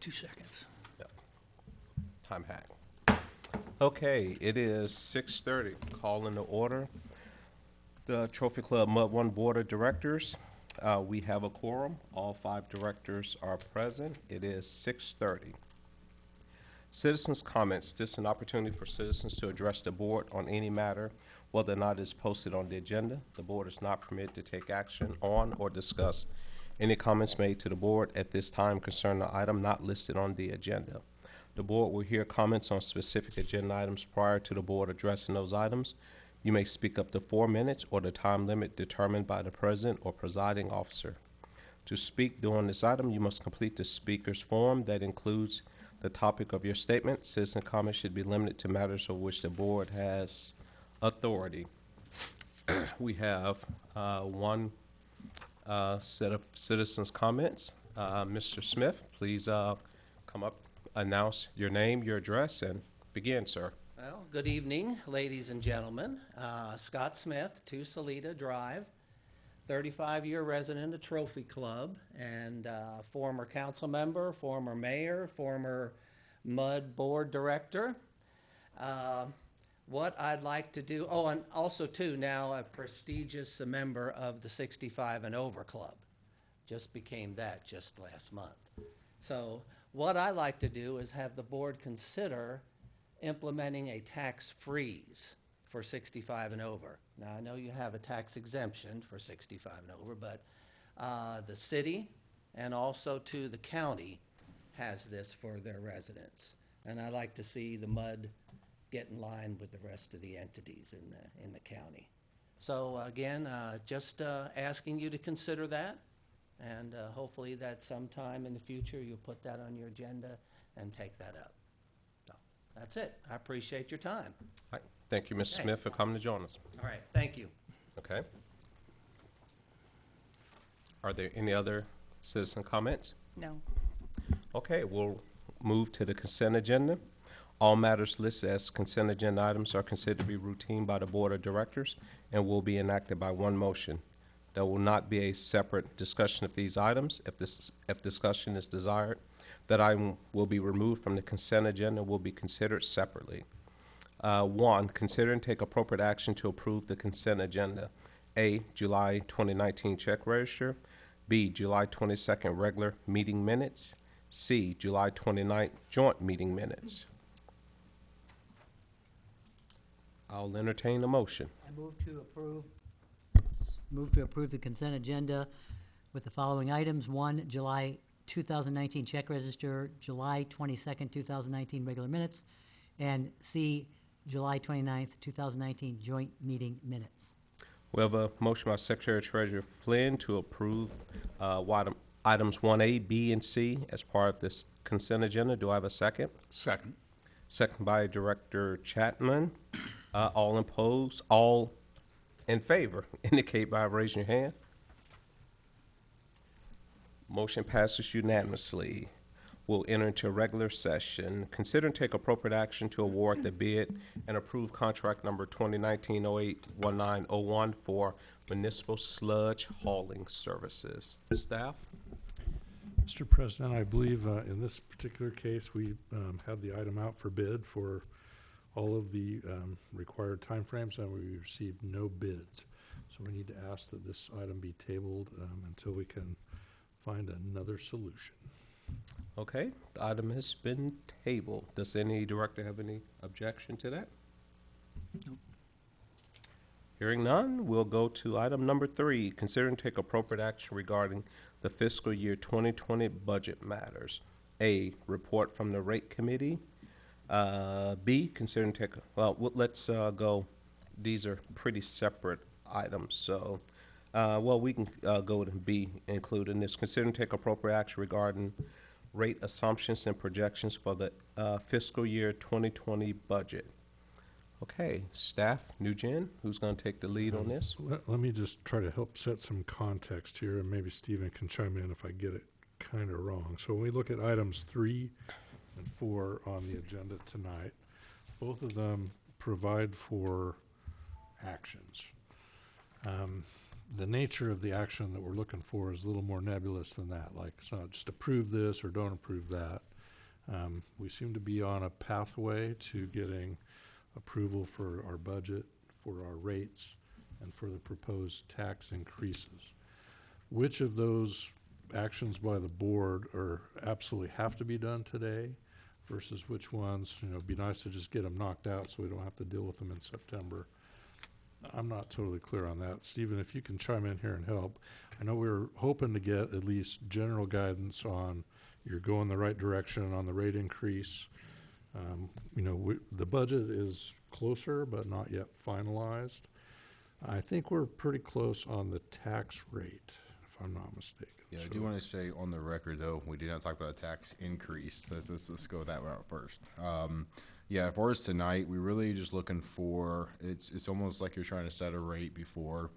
2 seconds. Yep. Time hack. Okay, it is 6:30. Calling to order the Trophy Club Mud One Board of Directors. We have a quorum. All 5 directors are present. It is 6:30. Citizens' comments. This is an opportunity for citizens to address the board on any matter, whether or not it's posted on the agenda. The board is not permitted to take action on or discuss any comments made to the board at this time concerning the item not listed on the agenda. The board will hear comments on specific agenda items prior to the board addressing those items. You may speak up to 4 minutes or the time limit determined by the president or presiding officer. To speak during this item, you must complete the speaker's form that includes the topic of your statement. Citizen comments should be limited to matters of which the board has authority. We have one set of citizens' comments. Mr. Smith, please come up, announce your name, your address, and begin, sir. Well, good evening, ladies and gentlemen. Scott Smith, 2 Salida Drive, 35-year resident of Trophy Club, and former council member, former mayor, former MUD board director. What I'd like to do, oh, and also too, now a prestigious member of the 65 and over club. Just became that just last month. So what I like to do is have the board consider implementing a tax freeze for 65 and over. Now, I know you have a tax exemption for 65 and over, but the city and also to the county has this for their residents. And I like to see the MUD get in line with the rest of the entities in the county. So again, just asking you to consider that, and hopefully that sometime in the future you'll put that on your agenda and take that up. So that's it. I appreciate your time. All right. Thank you, Mr. Smith, for coming to join us. All right, thank you. Okay. Are there any other citizen comments? No. Okay, we'll move to the consent agenda. All matters listed as consent agenda items are considered to be routine by the Board of Directors and will be enacted by one motion. There will not be a separate discussion of these items. If discussion is desired, that item will be removed from the consent agenda and will be considered separately. 1, consider and take appropriate action to approve the consent agenda. A, July 2019 check register. B, July 22nd regular meeting minutes. C, July 29th joint meeting minutes. I'll entertain a motion. I move to approve the consent agenda with the following items. 1, July 2019 check register, July 22nd, 2019 regular minutes, and C, July 29th, 2019 joint meeting minutes. We have a motion by Secretary Treasurer Flynn to approve items 1A, B, and C as part of this consent agenda. Do I have a second? Second. Second by Director Chapman. All opposed, all in favor, indicate by raising your hand. Motion passes unanimously. We'll enter into regular session. Consider and take appropriate action to award the bid and approve contract number 2019-08-1901 for Municipal Sludge Hauling Services. Staff? Mr. President, I believe in this particular case, we had the item out for bid for all of the required timeframes, and we received no bids. So we need to ask that this item be tabled until we can find another solution. Okay, the item has been tabled. Does any director have any objection to that? Nope. Hearing none, we'll go to item number 3. Consider and take appropriate action regarding the fiscal year 2020 budget matters. A, report from the rate committee. B, consider and take, well, let's go, these are pretty separate items, so, well, we can go to B, include in this. Consider and take appropriate action regarding rate assumptions and projections for the fiscal year 2020 budget. Okay, staff, Nugent, who's going to take the lead on this? Let me just try to help set some context here, and maybe Stephen can chime in if I get it kind of wrong. So when we look at items 3 and 4 on the agenda tonight, both of them provide for actions. The nature of the action that we're looking for is a little more nebulous than that. Like, it's not just approve this or don't approve that. We seem to be on a pathway to getting approval for our budget, for our rates, and for the proposed tax increases. Which of those actions by the board are absolutely have to be done today versus which ones, it'd be nice to just get them knocked out so we don't have to deal with them in September. I'm not totally clear on that. Stephen, if you can chime in here and help. I know we were hoping to get at least general guidance on you're going the right direction on the rate increase. The budget is closer but not yet finalized. I think we're pretty close on the tax rate, if I'm not mistaken. Yeah, I So- do want to say on the record, though, we did not talk about a tax increase. Let's go that route first. Yeah, for us tonight, we're really just looking for, it's almost like you're trying to set a rate before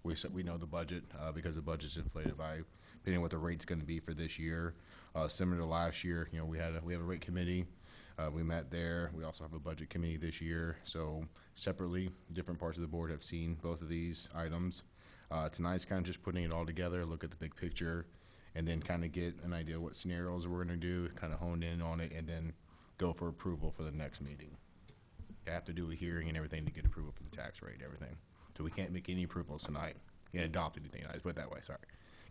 we know the budget, because the budget's inflated by, depending on what the rate's going to be for this year. Similar to last year, we have a rate committee. We met there. We also have a budget committee this year. So separately, different parts of the board have seen both of these items. Tonight's kind of just putting it all together, look at the big picture, and then kind of get an idea of what scenarios we're going to do, kind of hone in on it, and then go for approval for the next meeting. You have to do a hearing and everything to get approval for the tax rate and everything. So we can't make any approvals tonight. Can't adopt anything. I put it that way, sorry.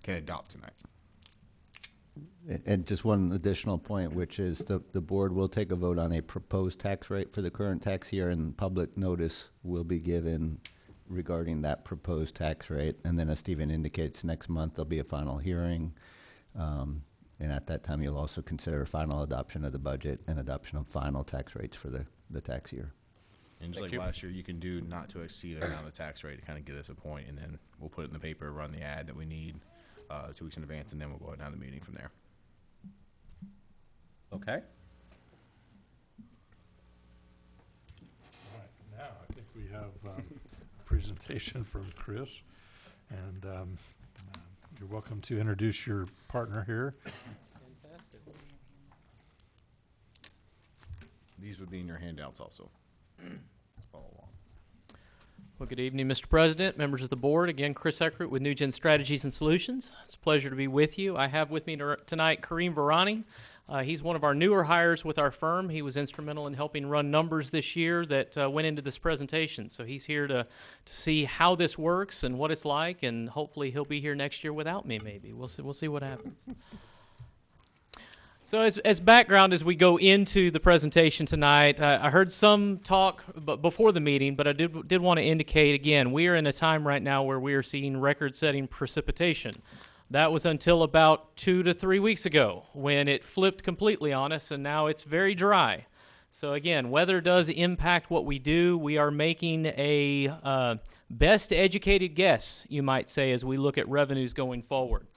Can't adopt tonight. And just one additional point, which is the board will take a vote on a proposed tax rate for the current tax year, and public notice will be given regarding that proposed tax rate. And then as Stephen indicates, next month there'll be a final hearing. And at that time, you'll also consider final adoption of the budget and adoption of final tax rates for the tax year. And just Thank like you. last year, you can do not to exceed amount of the tax rate to kind of get us a point, and then we'll put it in the paper, run the ad that we need 2 weeks in advance, and then we'll go down the meeting from there. Okay. All right, now I think we have a presentation from Chris, and you're welcome to introduce your partner here. These would be in your handouts also. Let's follow along. Well, good evening, Mr. President, members of the board. Again, Chris Eckert with NewGen Strategies and Solutions. It's a pleasure to be with you. I have with me tonight Kareem Varani. He's one of our newer hires with our firm. He was instrumental in helping run numbers this year that went into this presentation. So he's here to see how this works and what it's like, and hopefully he'll be here next year without me, maybe. We'll see what happens. So as background, as we go into the presentation tonight, I heard some talk before the meeting, but I did want to indicate again, we are in a time right now where we are seeing record-setting precipitation. That was until about 2 to 3 weeks ago when it flipped completely on us, and now it's very dry. So again, weather does impact what we do. We are making a best educated guess, you might say, as we look at revenues going forward.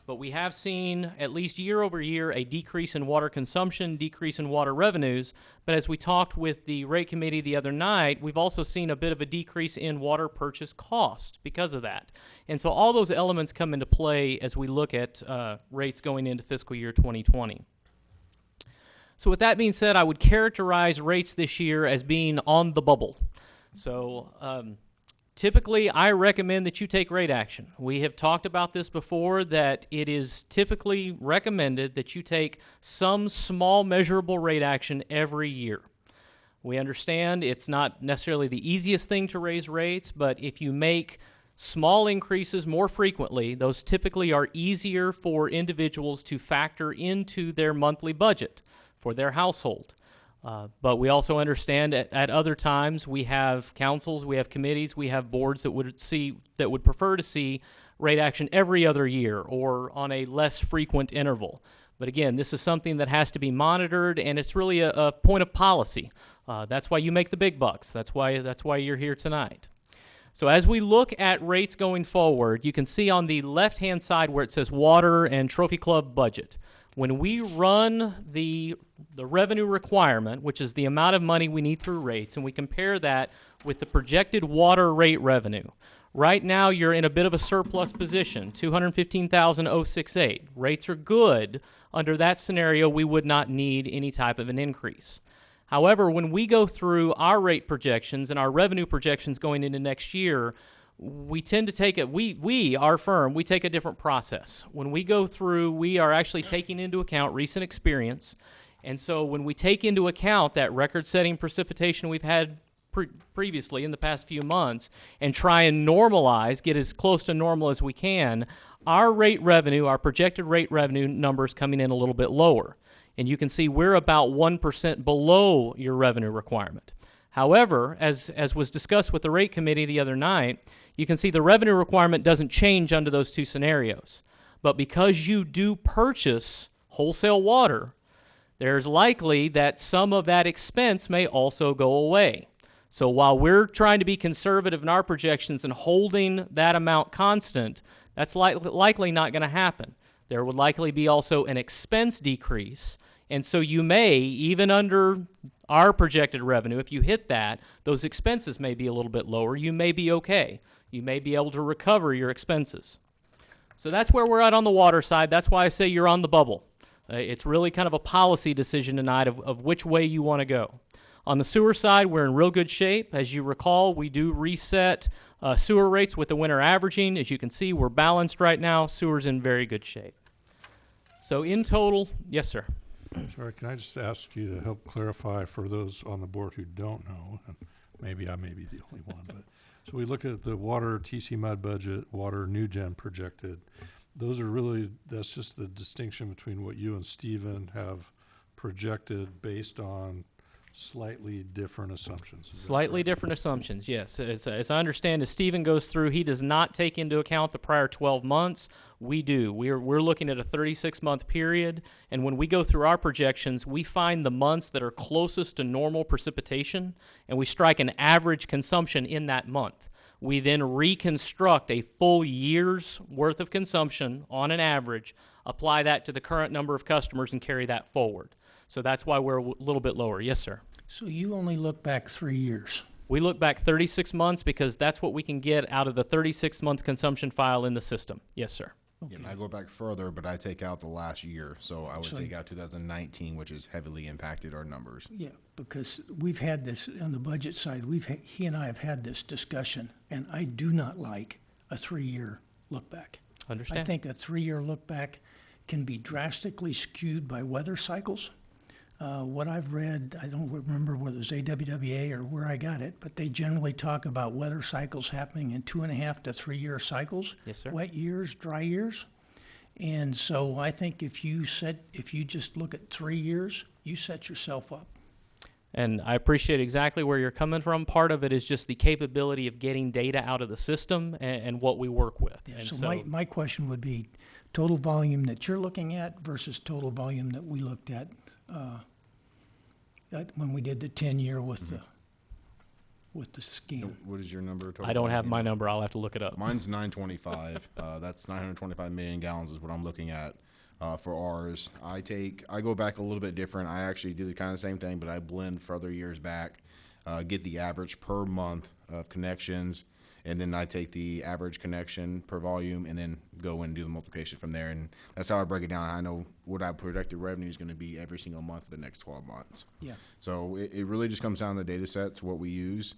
But we have seen, at least year over year, a decrease in water consumption, decrease in water revenues. But as we talked with the rate committee the other night, we've also seen a bit of a decrease in water purchase cost because of that. And so all those elements come into play as we look at rates going into fiscal year 2020. So with that being said, I would characterize rates this year as being on the bubble. So typically, I recommend that you take rate action. We have talked about this before, that it is typically recommended that you take some small measurable rate action every year. We understand it's not necessarily the easiest thing to raise rates, but if you make small increases more frequently, those typically are easier for individuals to factor into their monthly budget for their household. But we also understand at other times we have councils, we have committees, we have boards that would prefer to see rate action every other year or on a less frequent interval. But again, this is something that has to be monitored, and it's really a point of policy. That's why you make the big bucks. That's why you're here tonight. So as we look at rates going forward, you can see on the left-hand side where it says water and trophy club budget. When we run the revenue requirement, which is the amount of money we need through rates, and we compare that with the projected water rate revenue, right now you're in a bit of a surplus position, $215,068. Rates are good. Under that scenario, we would not need any type of an increase. However, when we go through our rate projections and our revenue projections going into next year, we tend to take our firm, we take a different process. When we go through, we are actually taking into account recent experience, And so when we take into account that record-setting precipitation we've had previously in the past few months and try and normalize, get as close to normal as we can, our rate revenue, our projected rate revenue numbers coming in a little bit lower. And you can see we're about 1% below your revenue requirement. However, as was discussed with the rate committee the other night, you can see the revenue requirement doesn't change under those two scenarios. But because you do purchase wholesale water, there's likely that some of that expense may also go away. So while we're trying to be conservative in our projections and holding that amount constant, that's likely not going to happen. There would likely be also an expense decrease. And so you may, even under our projected revenue, if you hit that, those expenses may be a little bit lower. You may be okay. You may be able to recover your expenses. So that's where we're at on the water side. That's why I say you're on the bubble. It's really kind of a policy decision tonight of which way you want to go. On the sewer side, we're in real good shape. As you recall, we do reset sewer rates with the winter averaging. As you can see, we're balanced right now. Sewer's in very good shape. So in total, yes, sir. Sorry, can I just ask you to help clarify for those on the board who don't know, and maybe I may be the only one, but, so we look at the water TC Mud budget, water new gen projected. Those are really, that's just the distinction between what you and Stephen have projected based on slightly different assumptions. Is that Slightly correct? different assumptions, yes. As I understand, as Stephen goes through, he does not take into account the prior 12 months. We do. We're looking at a 36-month period, and when we go through our projections, we find the months that are closest to normal precipitation, and we strike an average consumption in that month. We then reconstruct a full year's worth of consumption on an average, apply that to the current number of customers, and carry that forward. So that's why we're a little bit lower. Yes, sir. So you only look back 3 years? We look back 36 months because that's what we can get out of the 36-month consumption file in the system. Yes, sir. Yeah, and I go back further, but I take out the last year. So I would So- take out 2019, which has heavily impacted our numbers. Yeah, because we've had this, on the budget side, he and I have had this discussion, and I do not like a 3-year look back. Understand? I think a 3-year look back can be drastically skewed by weather cycles. What I've read, I don't remember whether it was AWWA or where I got it, but they generally talk about weather cycles happening in 2.5 to 3 year cycles. Yes, sir. Wet years, dry years. And so I think if you just look at 3 years, you set yourself up. And I appreciate exactly where you're coming from. Part of it is just the capability of getting data out of the system and what we work with. Yeah, And so my question would be total volume that you're looking at versus total volume that we looked at when we did the 10-year with the scheme. What is your number? Total I don't have volume? my number. I'll have to look it up. Mine's 925. That's 925 million gallons is what I'm looking at for ours. I go back a little bit different. I actually do the kind of same thing, but I blend further years back, get the average per month of connections, and then I take the average connection per volume and then go and do the multiplication from there. And that's how I break it down. I know what our projected revenue is going to be every single month for the next 12 months. Yeah. So it really just comes down to the data sets, what we use.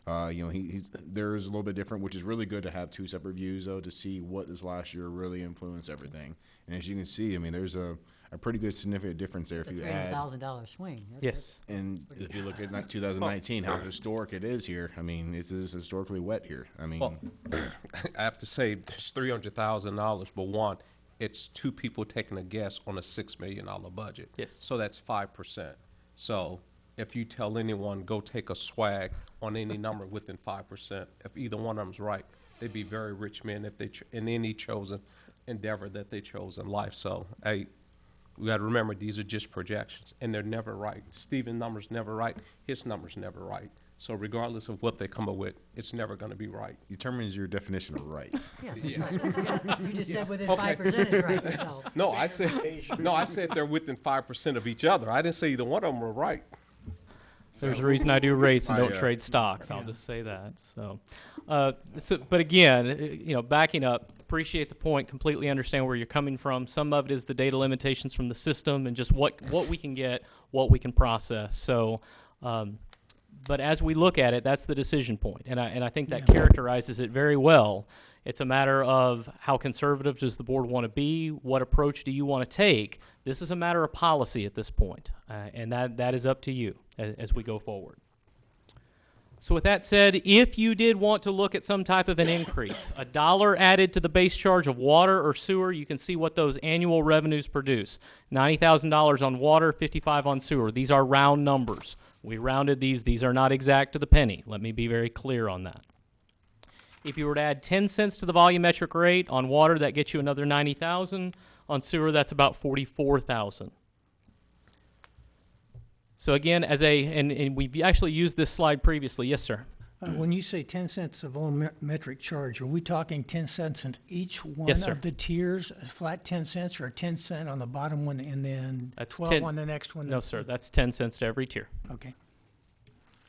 There's a little bit different, which is really good to have two separate views, though, to see what this last year really influenced everything. And as you can see, I mean, there's a pretty good significant difference there if The you add. $300,000 swing. Yes. And if you look at 2019, how historic it is here, I mean, it's historically wet here. I mean, Well, I have to say, it's $300,000, but one, it's two people taking a guess on a $6 million budget. Yes. So that's 5%. So if you tell anyone, go take a swag on any number within 5%, if either one of them's right, they'd be very rich men if they in any chosen endeavor that they chose in life. So we got to remember, these are just projections, and they're never right. Stephen's number's never right. His number's never right. So regardless of what they come up with, it's never going to be right. determines your definition of right. Yeah, that's right. Yeah, you just said within Okay. 5% is right, so. No, I said they're within 5% of each other. I didn't say either one of them were right. There's a reason I do rates and don't I, trade stocks. I'll just say that. But again, backing up, appreciate the point, completely understand where you're coming from. Some of it is the data limitations from the system and just what we can get, what we can process. So, but as we look at it, that's the decision point, and I think that characterizes it very well. It's a matter of how conservative does the board want to be? What approach do you want to take? This is a matter of policy at this point, and that is up to you as we go forward. So with that said, if you did want to look at some type of an increase, $1 added to the base charge of water or sewer, you can see what those annual revenues produce. $90,000 on water, $55,000 on sewer. These are round numbers. We rounded these. These are not exact to the penny. Let me be very clear on that. If you were to add 10 cents to the volumetric rate on water, that gets you another $90,000. On sewer, that's about $44,000. So again, and we've actually used this slide previously. Yes, sir. When you say 10 cents of volumetric charge, are we talking 10 cents in each one Yes, sir. of the tiers, a flat 10 cents, or a 10 cent on the bottom one and then That's 12 10 on the next one? No, sir. That's 10 cents to every tier. Okay.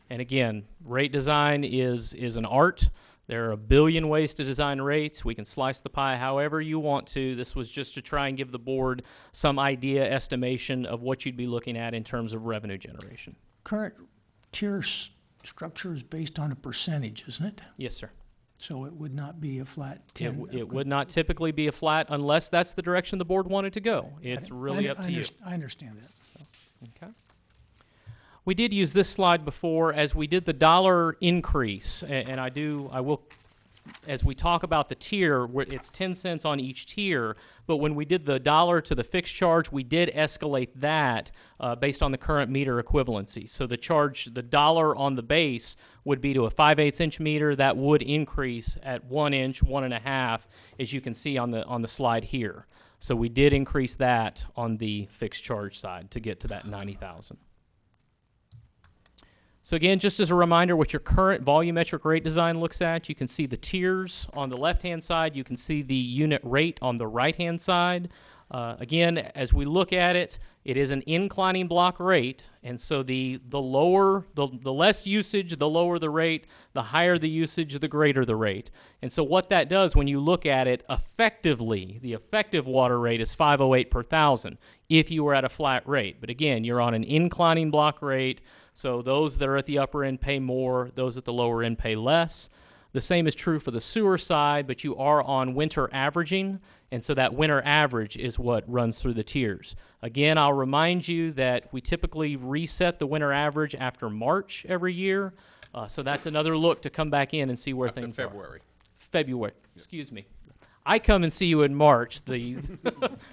And again, rate design is an art. There are a billion ways to design rates. We can slice the pie however you want to. This was just to try and give the board some idea, estimation of what you'd be looking at in terms of revenue generation. Current tier structure is based on a percentage, isn't it? Yes, sir. So it would not be a flat 10. It would not typically be a flat unless that's the direction the board wanted to go. It's really up to you. I understand that. Okay. We did use this slide before as we did the dollar increase, and I will, as we talk about the tier, it's 10 cents on each tier, but when we did the dollar to the fixed charge, we did escalate that based on the current meter equivalency. So the dollar on the base would be to a 5/8 inch meter. That would increase at 1 inch, 1.5, as you can see on the slide here. So we did increase that on the fixed charge side to get to that 90,000. So again, just as a reminder, what your current volumetric rate design looks at, you can see the tiers on the left-hand side. You can see the unit rate on the right-hand side. Again, as we look at it, it is an inclining block rate, and so the less usage, the lower the rate, the higher the usage, the greater the rate. And so what that does when you look at it effectively, the effective water rate is 508 per thousand if you were at a flat rate. But again, you're on an inclining block rate, so those that are at the upper end pay more, those at the lower end pay less. The same is true for the sewer side, but you are on winter averaging, and so that winter average is what runs through the tiers. Again, I'll remind you that we typically reset the winter average after March every year, so that's another look to come back in and see where things are. February, excuse me. I come and see you in March. The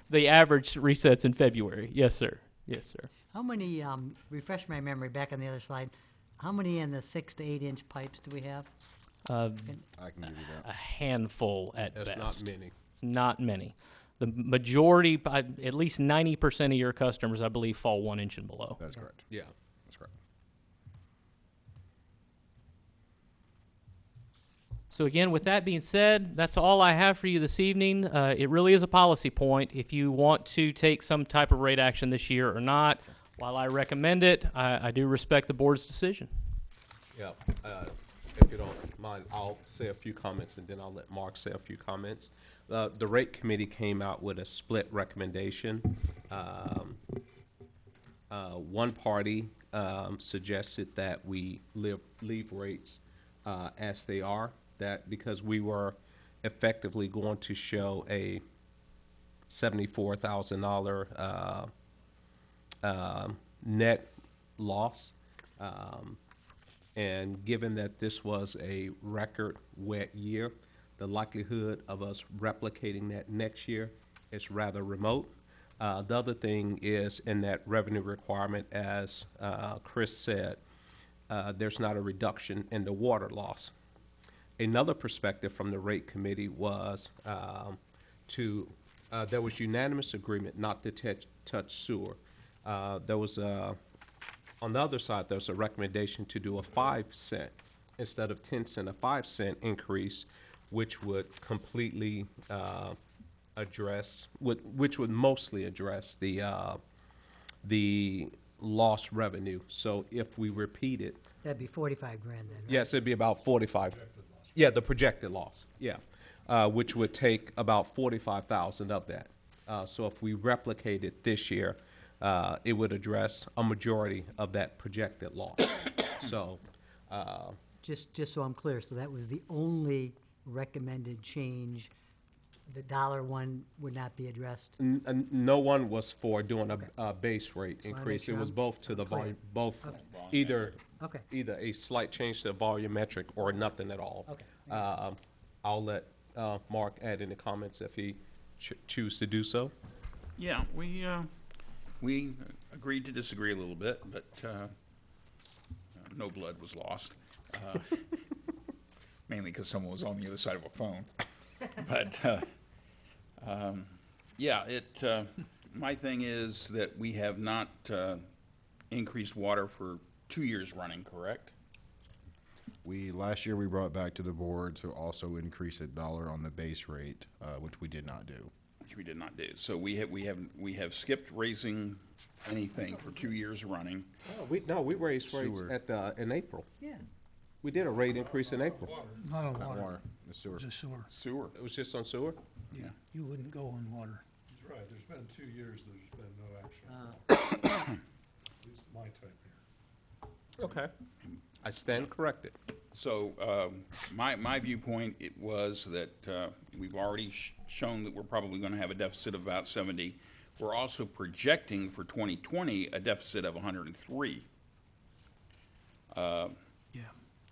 the average resets in February. Yes, sir. Yes, sir. How many, refresh my memory back on the other slide, how many in the 6 to 8 inch pipes do we have? I can give you A that. handful at That's best. not many. It's not many. The majority, at least 90% of your customers, I believe, fall 1 inch and below. That's correct. Yeah. That's correct. So again, with that being said, that's all I have for you this evening. It really is a policy point. If you want to take some type of rate action this year or not, while I recommend it, I do respect the board's decision. Yeah. If you don't mind, I'll say a few comments and then I'll let Mark say a few comments. The rate committee came out with a split recommendation. One party suggested that we leave rates as they are, that because we were effectively going to show a $74,000 net loss. And given that this was a record wet year, the likelihood of us replicating that next year is rather remote. The other thing is in that revenue requirement, as Chris said, there's not a reduction in the water loss. Another perspective from the rate committee was there was unanimous agreement not to touch sewer. There was on the other side, there's a recommendation to do a 5 cent instead of 10 cent, a 5 cent increase, which would completely which would mostly address the lost revenue. So if we repeat it, That'd be 45 grand then, right? yes, it'd be about 45. Yeah, the projected loss. Yeah, which would take about 45,000 of that. So if we replicate it this year, it would address a majority of that projected loss. So, Just so I'm clear, so that was the only recommended change, the dollar one would not be addressed? No one was for doing a base rate Just wanna make increase. It sure was I'm- both to I'm the clear. volume, both, Okay. either, Okay. either a slight change to volumetric or nothing at all. Okay. I'll let Mark add any comments if he choose to do so. Yeah, we agreed to disagree a little bit, but no blood was lost. Mainly because someone was on the other side of a phone. But, yeah, my thing is that we have not increased water for 2 years running, correct? Last year, we brought back to the board to also increase $1 on the base rate, which we did not do. Which we did not do. So we have skipped raising anything for 2 years running. No, we raised rates Sewer. in April. Yeah. We did a rate increase in April. Not on Not water, water, the sewer. it's a sewer. Sewer, It was just on sewer? yeah. You wouldn't go on water. He's right, there's been 2 years, there's been no action. At least my time here. Okay. I stand corrected. So, my viewpoint, it was that we've already shown that we're probably gonna have a deficit of about 70. We're also projecting for 2020 a deficit of 103. Yeah.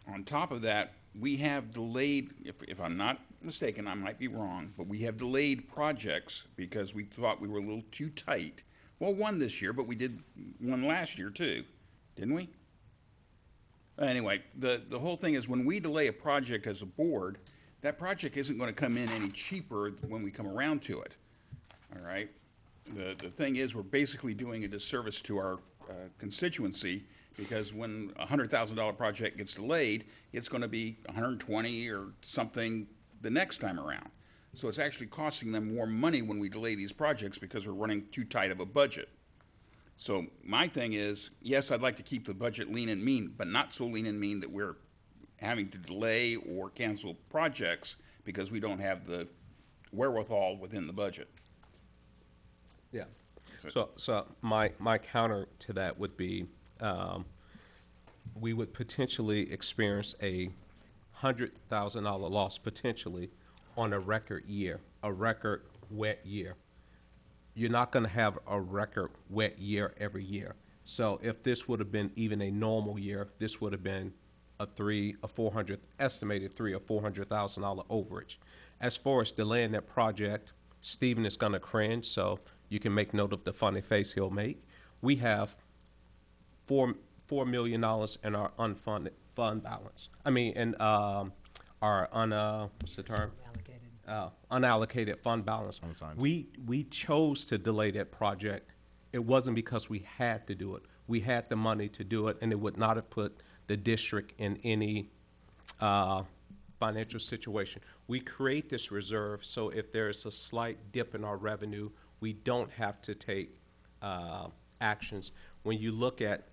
On top of that, we have delayed, if I'm not mistaken, I might be wrong, but we have delayed projects because we thought we were a little too tight. Well, one this year, but we did one last year too, didn't we? Anyway, the whole thing is when we delay a project as a board, that project isn't gonna come in any cheaper when we come around to it, all right? The thing is, we're basically doing a disservice to our constituency because when a $100,000 project gets delayed, it's gonna be 120 or something the next time around. So it's actually costing them more money when we delay these projects because we're running too tight of a budget. So my thing is, yes, I'd like to keep the budget lean and mean, but not so lean and mean that we're having to delay or cancel projects because we don't have the wherewithal within the budget. Yeah. So my counter to that would be, we would potentially experience a $100,000 loss potentially on a record year, a record wet year. You're not gonna have a record wet year every year. So if this would have been even a normal year, this would have been estimated $300,000 or $400,000 overage. As far as delaying that project, Stephen is gonna cringe, so you can make note of the funny face he'll make. We have $4 million in our unfunded fund balance. I mean, in our what's the term? Allocated. Unallocated fund balance. Unassigned. We chose to delay that project. It wasn't because we had to do it. We had the money to do it, and it would not have put the district in any financial situation. We create this reserve so if there's a slight dip in our revenue, we don't have to take actions. When you look at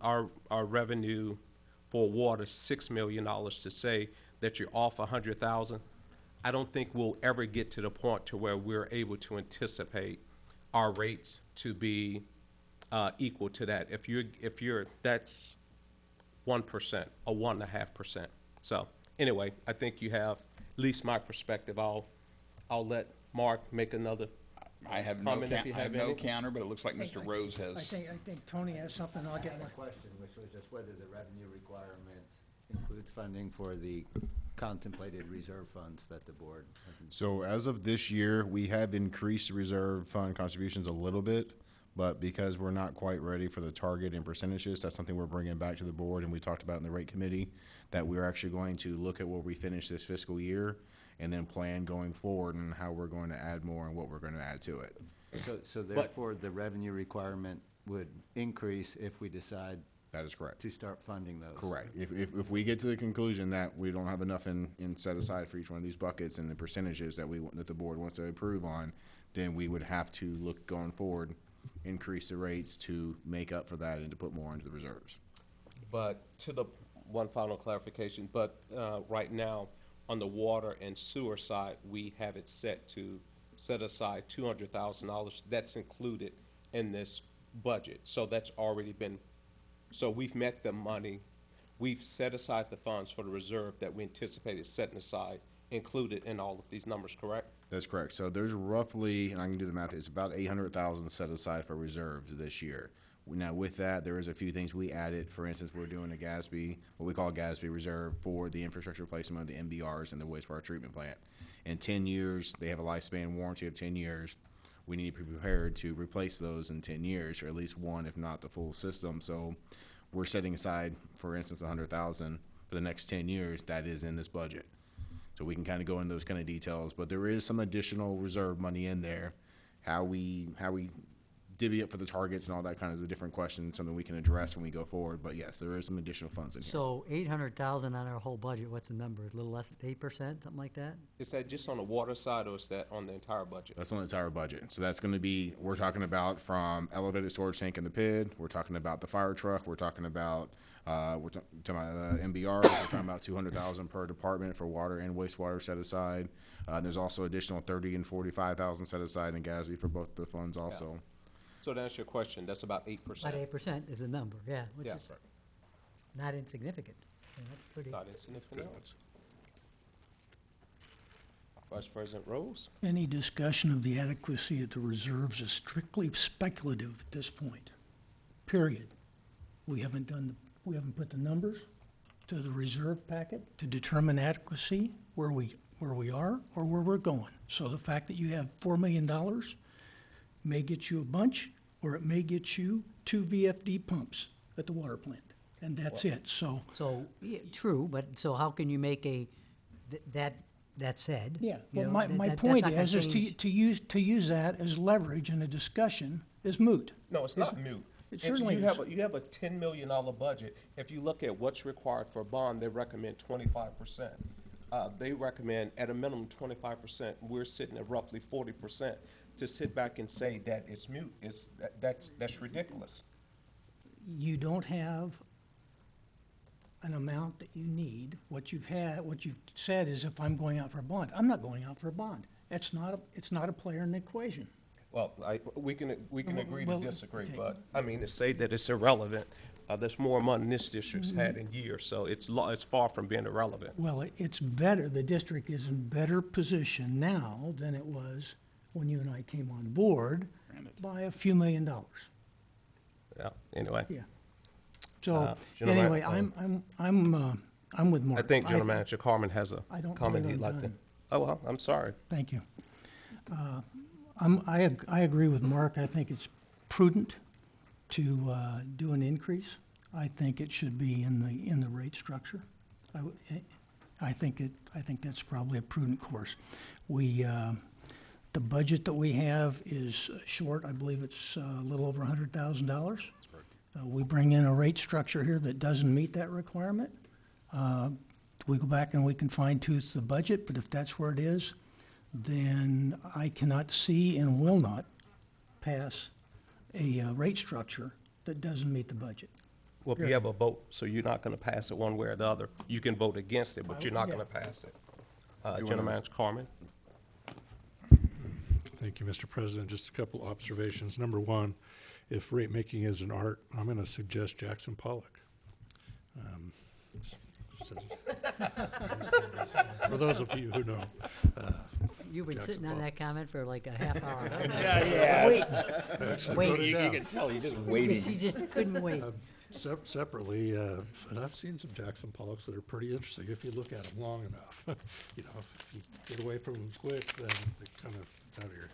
our revenue for water, $6 million, to say that you're off 100,000, I don't think we'll ever get to the point to where we're able to anticipate our rates to be equal to that. If you're that's 1% or 1.5%. So anyway, I think you have at least my perspective. I'll let Mark make another. I have no, Comment if you have any. counter, but it looks like Mr. Rose I has. think Tony has something, I'll get one. Question, which was just whether the revenue requirement includes funding for the contemplated reserve funds that the board. So as of this year, we have increased reserve fund contributions a little bit, but because we're not quite ready for the target and percentages, that's something we're bringing back to the board, and we talked about in the rate committee, that we're actually going to look at where we finish this fiscal year and then plan going forward and how we're going to add more and what we're going to add to it. So therefore, the revenue requirement would increase if we decide That is correct. to start funding those. Correct. If we get to the conclusion that we don't have enough in set aside for each one of these buckets and the percentages that that the board wants to approve on, then we would have to look going forward, increase the rates to make up for that and to put more into the reserves. But to the one final clarification, but right now, on the water and sewer side, we have it set aside $200,000. That's included in this budget. So that's already been, so we've met the money. We've set aside the funds for the reserve that we anticipated setting aside included in all of these numbers, correct? That's correct. So there's roughly, and I can do the math, it's about 800,000 set aside for reserves this year. Now, with that, there is a few things we added. For instance, we're doing a GASB, what we call a GASB reserve for the infrastructure replacement of the MBRs and the wastewater treatment plant. In 10 years, they have a lifespan warranty of 10 years. We need to be prepared to replace those in 10 years, or at least one, if not the full system. So we're setting aside, for instance, 100,000 for the next 10 years. That is in this budget. So we can kind of go into those kind of details, but there is some additional reserve money in there. How we divvy up for the targets and all that kind of is a different question, something we can address when we go forward. But yes, there is some additional funds in here. So 800,000 on our whole budget, what's the number? A little less than 8%, something like that? Is that just on the water side, or is that on the entire budget? That's on the entire budget. So that's going to be, we're talking about from elevated storage tank in the PID, we're talking about the fire truck, we're talking about MBR, we're talking about 200,000 per department for water and wastewater set aside. There's also additional 30 and 45,000 set aside in GASB for both the funds also. So to answer your question, that's about 8%. About 8% is the number, yeah, which Yeah. is not insignificant. And that's pretty, Not insignificant. Vice President Rose? Any discussion of the adequacy of the reserves is strictly speculative at this point, period. We haven't put the numbers to the reserve packet to determine adequacy where we are or where we're going. So the fact that you have $4 million may get you a bunch, or it may get you 2 VFD pumps at the water plant, and that's it. So, yeah, true, but so how can you make that said? yeah, you well, know, my that's point not gonna is change- to use that as leverage in a discussion is moot. No, it's not moot. It certainly is. You have a $10 million budget. If you look at what's required for a bond, they recommend 25%. They recommend at a minimum 25%. We're sitting at roughly 40%. To sit back and say that it's moot, that's ridiculous. You don't have an amount that you need. What you've said is, if I'm going out for a bond, I'm not going out for a bond. It's not a player in the equation. Well, we can agree to Well, disagree, okay. but, I mean, to say that it's irrelevant, there's more money this district's had in years, so it's far from being irrelevant. Well, it's better, the district is in better position now than it was when you and I came on board by a few $1 million. Yeah, anyway. Yeah. So, General anyway, Man- I'm with Mark. I think General Manager Carmen has a I don't comment believe he'd I'm like to. done. Oh, well, I'm sorry. Thank you. I agree with Mark. I think it's prudent to do an increase. I think it should be in the rate structure. I think that's probably a prudent course. The budget that we have is short. I believe it's a little over $100,000. We bring in a rate structure here that doesn't meet that requirement. We go back and we can fine tooth the budget, but if that's where it is, then I cannot see and will not pass a rate structure that doesn't meet the budget. Well, if you have a vote, so you're not gonna pass it one way or the other. You can vote against it, but you're not Yeah. gonna pass it. General Manager Carmen? Thank you, Mr. President. Just a couple observations. Number one, if rate making is an art, I'm going to suggest Jackson Pollock. So- For those of you who know. You've been Jackson sitting on Pollock. that comment for like a half hour. Actually, Wait. wrote it down. can tell, he's just He just couldn't wait. Separately, and I've seen some Jackson Pollocks that are pretty interesting if you look at them long enough. You know, if you get away from them quick, then it's out of your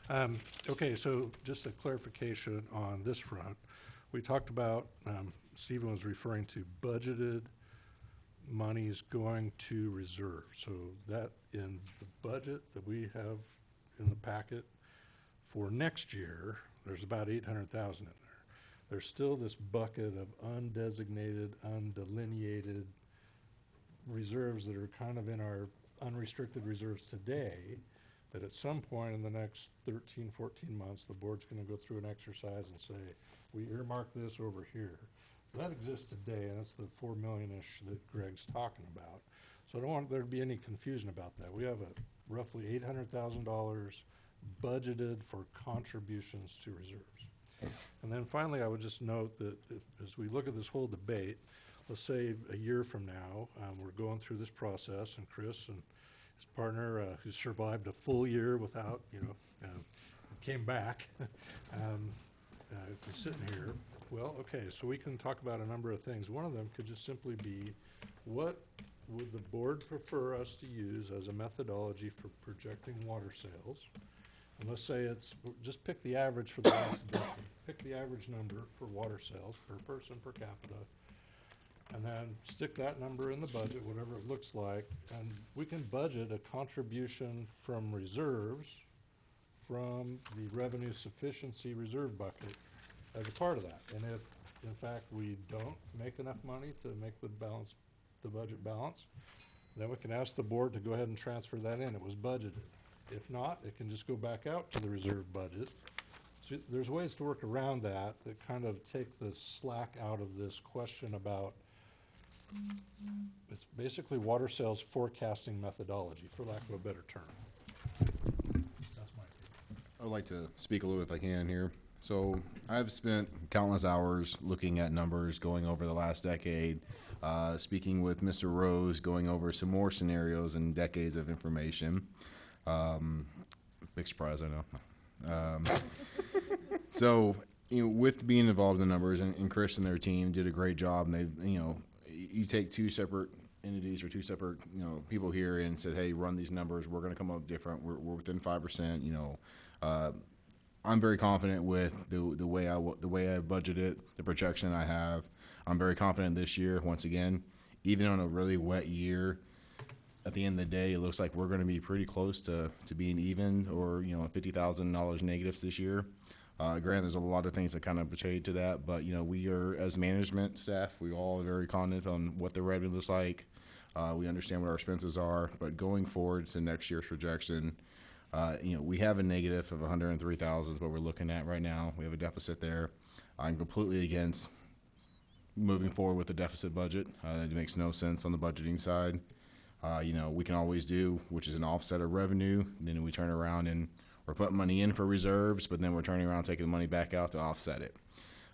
head. Okay, so just a clarification on this front. We talked about, Stephen was referring to budgeted monies going to reserve. So that in the budget that we have in the packet for next year, there's about 800,000 in there. There's still this bucket of undesignated, undelineated reserves that are kind of in our unrestricted reserves today, that at some point in the next 13, 14 months, the board's gonna go through an exercise and say, we earmark this over here. So that exists today, and it's the 4 million-ish that Greg's talking about. So I don't want there to be any confusion about that. We have a roughly $800,000 budgeted for contributions to reserves. And then finally, I would just note that as we look at this whole debate, let's say a year from now, we're going through this process, and Chris and his partner, who survived a full year without, came back, is sitting here. Well, okay, so we can talk about a number of things. One of them could just simply be, what would the board prefer us to use as a methodology for projecting water sales? And let's say just pick the average for the last decade. Pick the average number for water sales per person per capita, and then stick that number in the budget, whatever it looks like, and we can budget a contribution from reserves from the revenue sufficiency reserve bucket as a part of that. And if, in fact, we don't make enough money to make the budget balance, then we can ask the board to go ahead and transfer that in. It was budgeted. If not, it can just go back out to the reserve budget. So there's ways to work around that kind of take the slack out of this question about, it's basically water sales forecasting methodology, for lack of a better term. That's my opinion. I'd like to speak a little if I can here. So I've spent countless hours looking at numbers going over the last decade, speaking with Mr. Rose, going over some more scenarios and decades of information. Big surprise, I know. So, with being involved in the numbers, and Chris and their team did a great job, and they, you take two separate entities or two separate, people here and said, hey, run these numbers, we're going to come up different, we're within 5%, I'm very confident with the way I budgeted, the projection I have. I'm very confident this year, once again, even on a really wet year, at the end of the day, it looks like we're going to be pretty close to being even or, $50,000 negatives this year. Granted, there's a lot of things that kind of pertain to that, but, we are, as management staff, we all are very cognizant on what the revenue looks like. We understand what our expenses are, but going forward to next year's projection, we have a negative of 103,000 is what we're looking at right now. We have a deficit there. I'm completely against moving forward with a deficit budget. It makes no sense on the budgeting side. We can always do, which is an offset of revenue. Then we turn around and we're putting money in for reserves, but then we're turning around and taking the money back out to offset it.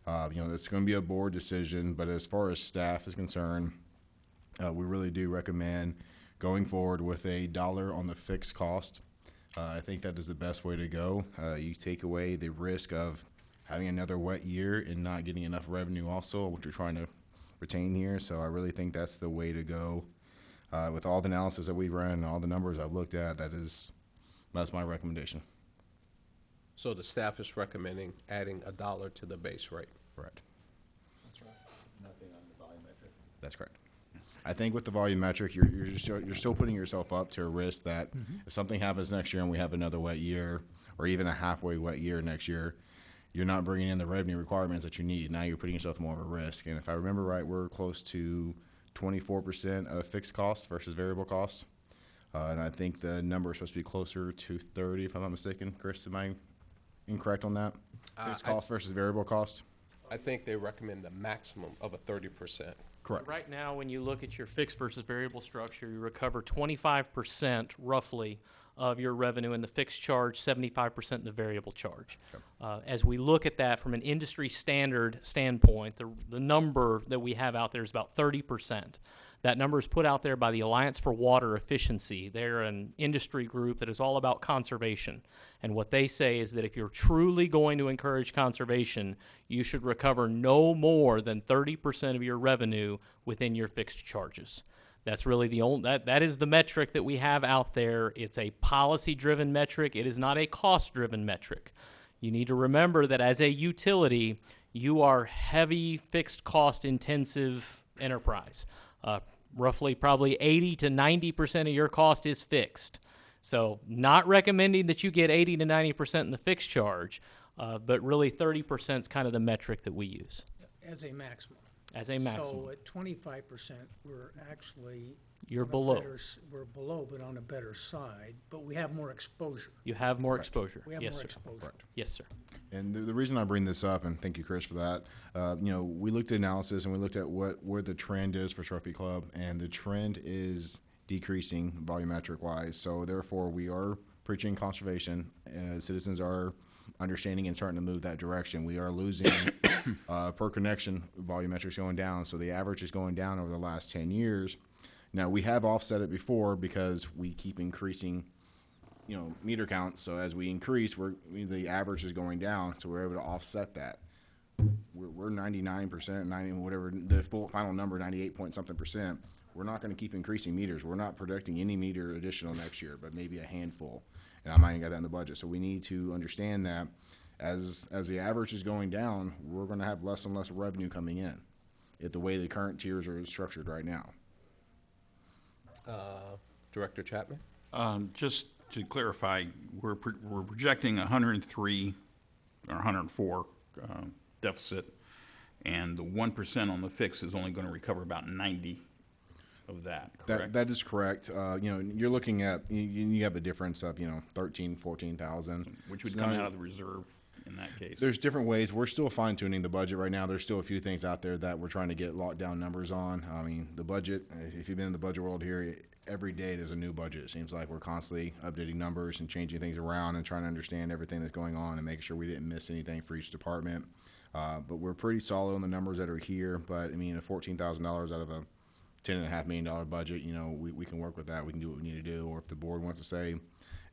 It's going to be a board decision, but as far as staff is concerned, we really do recommend going forward with $1 on the fixed cost. I think that is the best way to go. You take away the risk of having another wet year and not getting enough revenue also, which you're trying to retain here. So I really think that's the way to go. With all the analysis that we've run and all the numbers I've looked at, that's my recommendation. So the staff is recommending adding $1 to the base rate. Correct. That's right. Nothing on the volumetric. That's correct. I think with the volumetric, you're still putting yourself up to a risk that if something happens next year and we have another wet year, or even a halfway wet year next year, you're not bringing in the revenue requirements that you need. Now you're putting yourself more of a risk. And if I remember right, we're close to 24% of fixed costs versus variable costs. And I think the number is supposed to be closer to 30, if I'm not mistaken. Chris, am I incorrect on that? Fixed cost versus variable cost? I think they recommend the maximum of a 30%. Correct. Right now, when you look at your fixed versus variable structure, you recover 25% roughly of your revenue in the fixed charge, 75% in the variable charge. Okay. As we look at that from an industry standard standpoint, the number that we have out there is about 30%. That number is put out there by the Alliance for Water Efficiency. They're an industry group that is all about conservation. And what they say is that if you're truly going to encourage conservation, you should recover no more than 30% of your revenue within your fixed charges. That's really the only, that is the metric that we have out there. It's a policy-driven metric. It is not a cost-driven metric. You need to remember that as a utility, you are heavy fixed cost intensive enterprise. Roughly probably 80 to 90% of your cost is fixed. So not recommending that you get 80 to 90% in the fixed charge, but really 30% is kind of the metric that we use As a maximum. as a maximum. So at 25%, we're actually. You're on a below. We're below, but on a better side, but we have more exposure. You have more exposure. We have Yes, more sir. exposure. Yes, sir. And the reason I bring this up, and thank you, Chris, for that, we looked at analysis and we looked at where the trend is for Trophy Club, and the trend is decreasing volumetric-wise. So therefore, we are preaching conservation, as citizens are understanding and starting to move that direction. We are losing per connection volumetrics going down, so the average is going down over the last 10 years. Now, we have offset it before because we keep increasing, meter counts. So as we increase, the average is going down, so we're able to offset that. We're 99%, 90, whatever, the final number, 98 point something percent. We're not going to keep increasing meters. We're not predicting any meter additional next year, but maybe a handful. And I might got that in the budget. So we need to understand that as the average is going down, we're going to have less and less revenue coming in at the way the current tiers are structured right now. Director Chapman? Just to clarify, we're projecting 103 or 104 deficit, and the 1% on the fix is only going to recover about 90 of that, correct? That is correct. You're looking at, you have a difference of, 13, 14,000. Which would come out of the reserve in that case. There's different ways. We're still fine tuning the budget right now. There's still a few things out there that we're trying to get locked down numbers on. I mean, the budget, if you've been in the budget world here, every day there's a new budget. It seems like we're constantly updating numbers and changing things around and trying to understand everything that's going on and making sure we didn't miss anything for each department. But we're pretty solid on the numbers that are here. But I mean, $14,000 out of a $10.5 million budget, we can work with that. We can do what we need to do. Or if the board wants to say,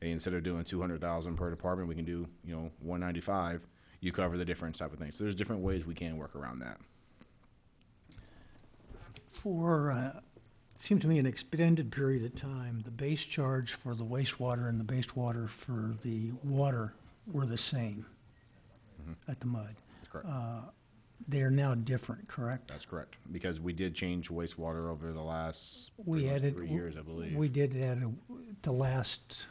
hey, instead of doing $200,000 per department, we can do, $195. You cover the difference type of thing. So there's different ways we can work around that. For, it seemed to me, an extended period of time, the base charge for the wastewater and the base water for the water were the same at the MUD. Correct. They are now different, correct? That's correct. Because we did change wastewater over the last We added 3 years, I believe. We did add last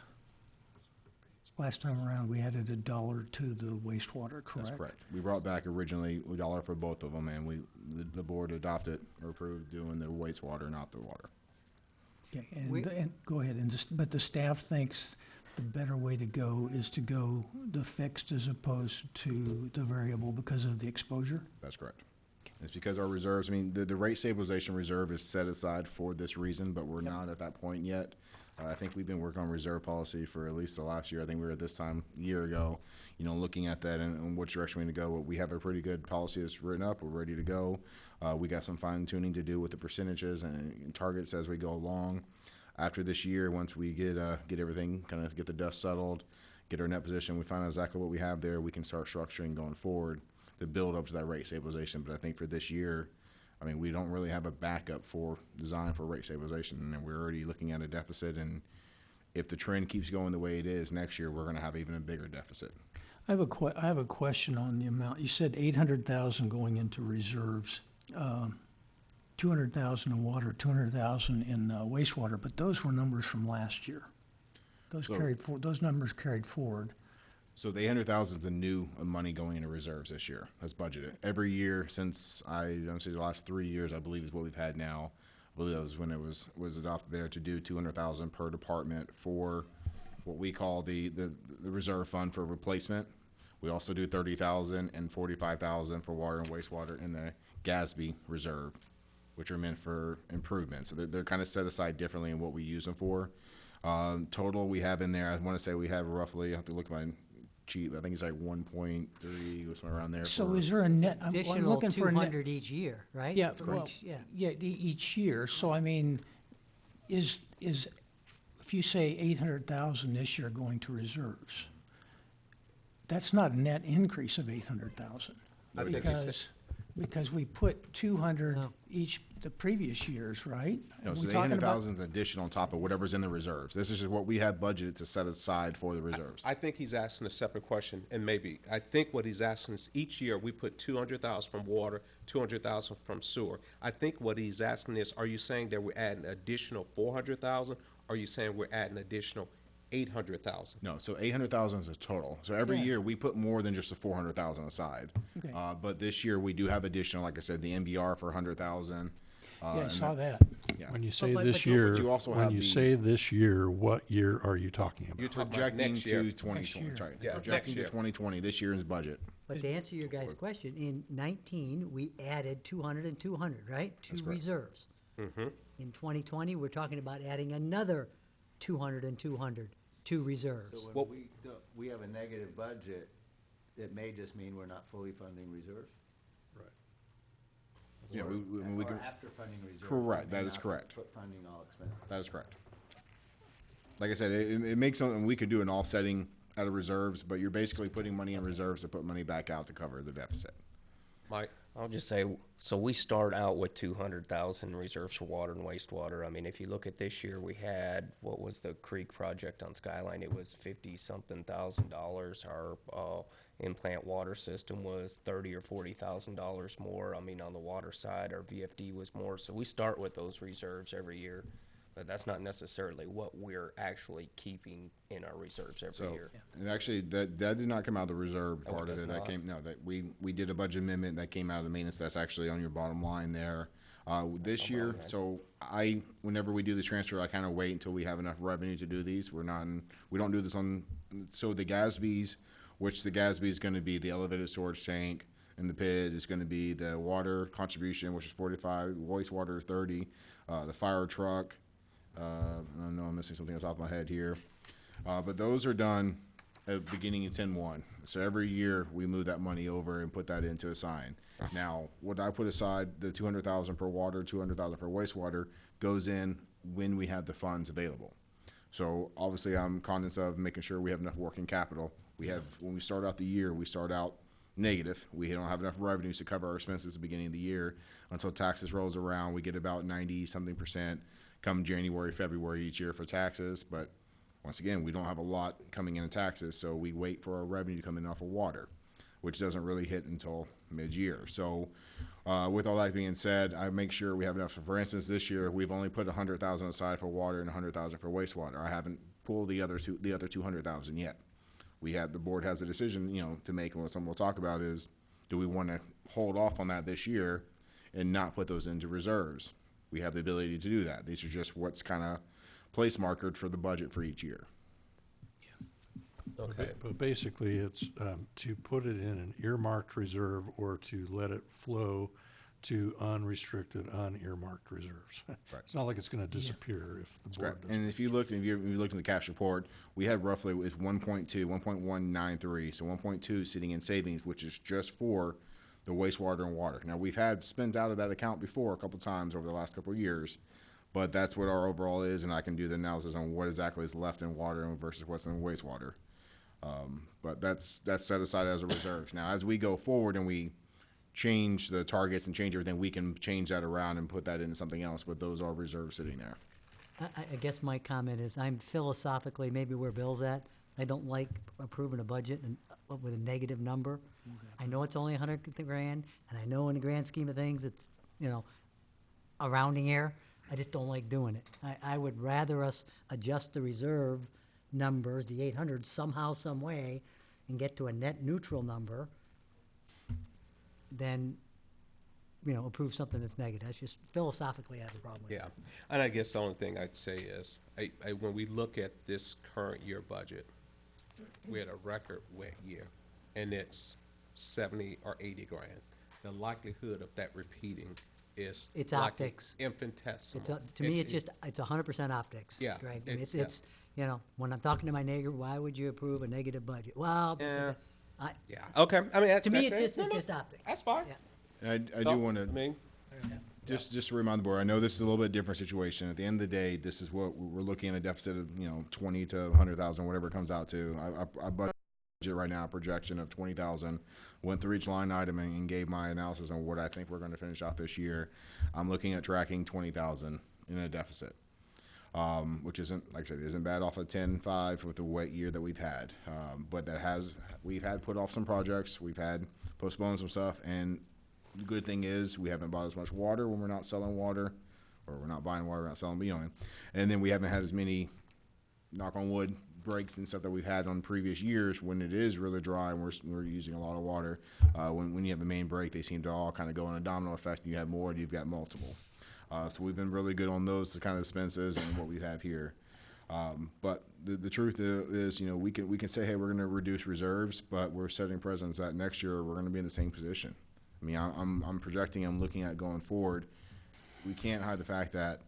time around, we added $1 to the wastewater, correct? That's correct. We brought back originally $1 for both of them, and the board adopted or approved doing the wastewater, not the water. Okay, We- and go ahead, but the staff thinks the better way to go is to go the fixed as opposed to the variable because of the exposure? That's correct. It's because our reserves, I mean, the rate stabilization reserve is set aside for this reason, but we're not at that point yet. I think we've been working on reserve policy for at least the last year. I think we were at this time a year ago, looking at that and which direction we need to go. We have a pretty good policy that's written up. We're ready to go. We got some fine tuning to do with the percentages and targets as we go along. After this year, once we get everything, kind of get the dust settled, get our net position, we find out exactly what we have there, we can start structuring going forward to build up to that rate stabilization. But I think for this year, I mean, we don't really have a backup for design for rate stabilization, and we're already looking at a deficit. And if the trend keeps going the way it is next year, we're going to have even a bigger deficit. I have a question on the amount. You said 800,000 going into reserves, 200,000 in water, 200,000 in wastewater, but those were numbers from last year. Those numbers carried forward. So the 800,000 is the new money going into reserves this year. That's budgeted every year since the last 3 years. I believe is what we've had now. I believe that was when it was adopted there to do 200,000 per department for what we call the reserve fund for replacement. We also do 30,000 and 45,000 for water and wastewater in the GASB reserve, which are meant for improvement. So they're kind of set aside differently in what we use them for. Total we have in there, I want to say we have roughly, I have to look at my cheap, I think it's like 1.3 or somewhere around there. So is there a net, I'm Additional looking for a net. 200 each year, right? Yeah, For well, each- yeah. each year. So I mean, is if you say 800,000 this year going to reserves, that's not a net increase of 800,000 I think because we put 200 No. each the previous years, right? No, Are so we the talking about- 800,000 is additional on top of whatever's in the reserves. This is just what we have budgeted to set aside for the reserves. I think he's asking a separate question, and maybe, I think what he's asking is each year we put 200,000 from water, 200,000 from sewer. I think what he's asking is, are you saying that we're adding additional 400,000? Or are you saying we're adding additional 800,000? No, so 800,000 is a total. So every Yeah. year we put more than just the 400,000 aside. Okay. But this year we do have additional, like I said, the MBR for 100,000. Yeah, I and saw that's- that. Yeah. When you say but this you- year, but you also when have you the- say this year, what year are you talking You're about? talking about Projecting next year. to 2020, year. sorry. Yeah, Projecting next to year. 2020, this year's budget. But to answer your guys' question, in 19, we added 200 and 200, right? Two That's correct. reserves. In 2020, we're talking about adding another 200 and 200, two reserves. Well- we have a negative budget, it may just mean we're not fully funding reserves. Yeah, we can, after funding reserves. Correct, that is correct. Put funding all expenses. that is correct. Like I said, it makes something, we could do an offsetting out of reserves, but you're basically putting money in reserves to put money back out to cover the deficit. Mike? I'll just say, so we start out with 200,000 reserves for water and wastewater. I mean, if you look at this year, we had, what was the creek project on Skyline? It was 50-something thousand dollars. Our in-plant water system was $30,000 or $40,000 more. I mean, on the water side, our VFD was more. So we start with those reserves every year. But that's not necessarily what we're actually keeping in our reserves every So, year. and actually, that did not come out of the reserve Oh, it part of does it. That not? came, no, that we did a budget amendment that came out of the maintenance. That's actually on your bottom line there. This year, so whenever we do the transfer, I kind of wait until we have enough revenue to do these. We don't do this on, so the GASBs, which the GASB is going to be the elevated storage tank, and the PID is going to be the water contribution, which is 45, wastewater 30, the fire truck. I know I'm missing something on top of my head here. But those are done at the beginning of 10-1. So every year we move that money over and put that into a sign. Now, what I put aside, the 200,000 for water, 200,000 for wastewater, goes in when we have the funds available. So obviously I'm cognizant of making sure we have enough working capital. When we start out the year, we start out negative. We don't have enough revenues to cover our expenses at the beginning of the year. Until taxes rolls around, we get about 90-something% come January, February each year for taxes. But once again, we don't have a lot coming in taxes, so we wait for our revenue to come in off of water, which doesn't really hit until mid-year. So with all that being said, I make sure we have enough. For instance, this year we've only put 100,000 aside for water and 100,000 for wastewater. I haven't pulled the other 200,000 yet. The board has a decision, to make, and what something we'll talk about is, do we want to hold off on that this year and not put those into reserves? We have the ability to do that. These are just what's kind of place markered for the budget for each year. Okay. But basically, it's to put it in an earmarked reserve or to let it flow to unrestricted, unearmarked reserves. Right. It's not like it's going to disappear if the board Correct. doesn't. And if you looked in the cash report, we had roughly with 1.193, so 1.2 sitting in savings, which is just for the wastewater and water. Now, we've had spent out of that account before a couple times over the last couple of years, but that's what our overall is, and I can do the analysis on what exactly is left in water versus what's in wastewater. But that's set aside as a reserve. Now, as we go forward and we change the targets and change everything, we can change that around and put that into something else, but those are reserves sitting there. I guess my comment is, I'm philosophically maybe where Bill's at. I don't like approving a budget with a negative number. I know it's only 100 grand, and I know in the grand scheme of things, it's, a rounding error. I just don't like doing it. I would rather us adjust the reserve numbers, the 800, somehow, some way, and get to a net neutral number than, approve something that's negative. That's just philosophically I have a problem with it. Yeah, and I guess the only thing I'd say is, when we look at this current year budget, we had a record wet year, and it's 70 or 80 grand. The likelihood of that repeating is It's like optics. infinitesimal. To me, it's 100% optics. Yeah, Greg. it's- When I'm talking to my neighbor, why would you approve a negative budget? Well, Yeah. I, Yeah, okay, I mean, to me, that's it's it. No, no, just optics. That's fine. Yeah. And I So, do want to. I mean, Just to remind the board, I know this is a little bit different situation. At the end of the day, this is what we're looking at, a deficit of 20 to 100,000, whatever it comes out to. I budget right now a projection of 20,000. Went through each line item and gave my analysis on what I think we're going to finish out this year. I'm looking at tracking 20,000 in a deficit, which isn't, like I said, isn't bad off of 10.5 with the wet year that we've had. But we've had put off some projects, we've had postponed some stuff, and the good thing is we haven't bought as much water when we're not selling water, or we're not buying water, we're not selling, and then we haven't had as many, knock on wood, breaks and stuff that we've had on previous years when it is really dry and we're using a lot of water. When you have a main break, they seem to all kind of go in a domino effect, and you have more, and you've got multiple. So we've been really good on those kind of expenses and what we have here. But the truth is, we can say, hey, we're going to reduce reserves, but we're setting precedents that next year we're going to be in the same position. I mean, I'm projecting, I'm looking at going forward. We can't hide the fact that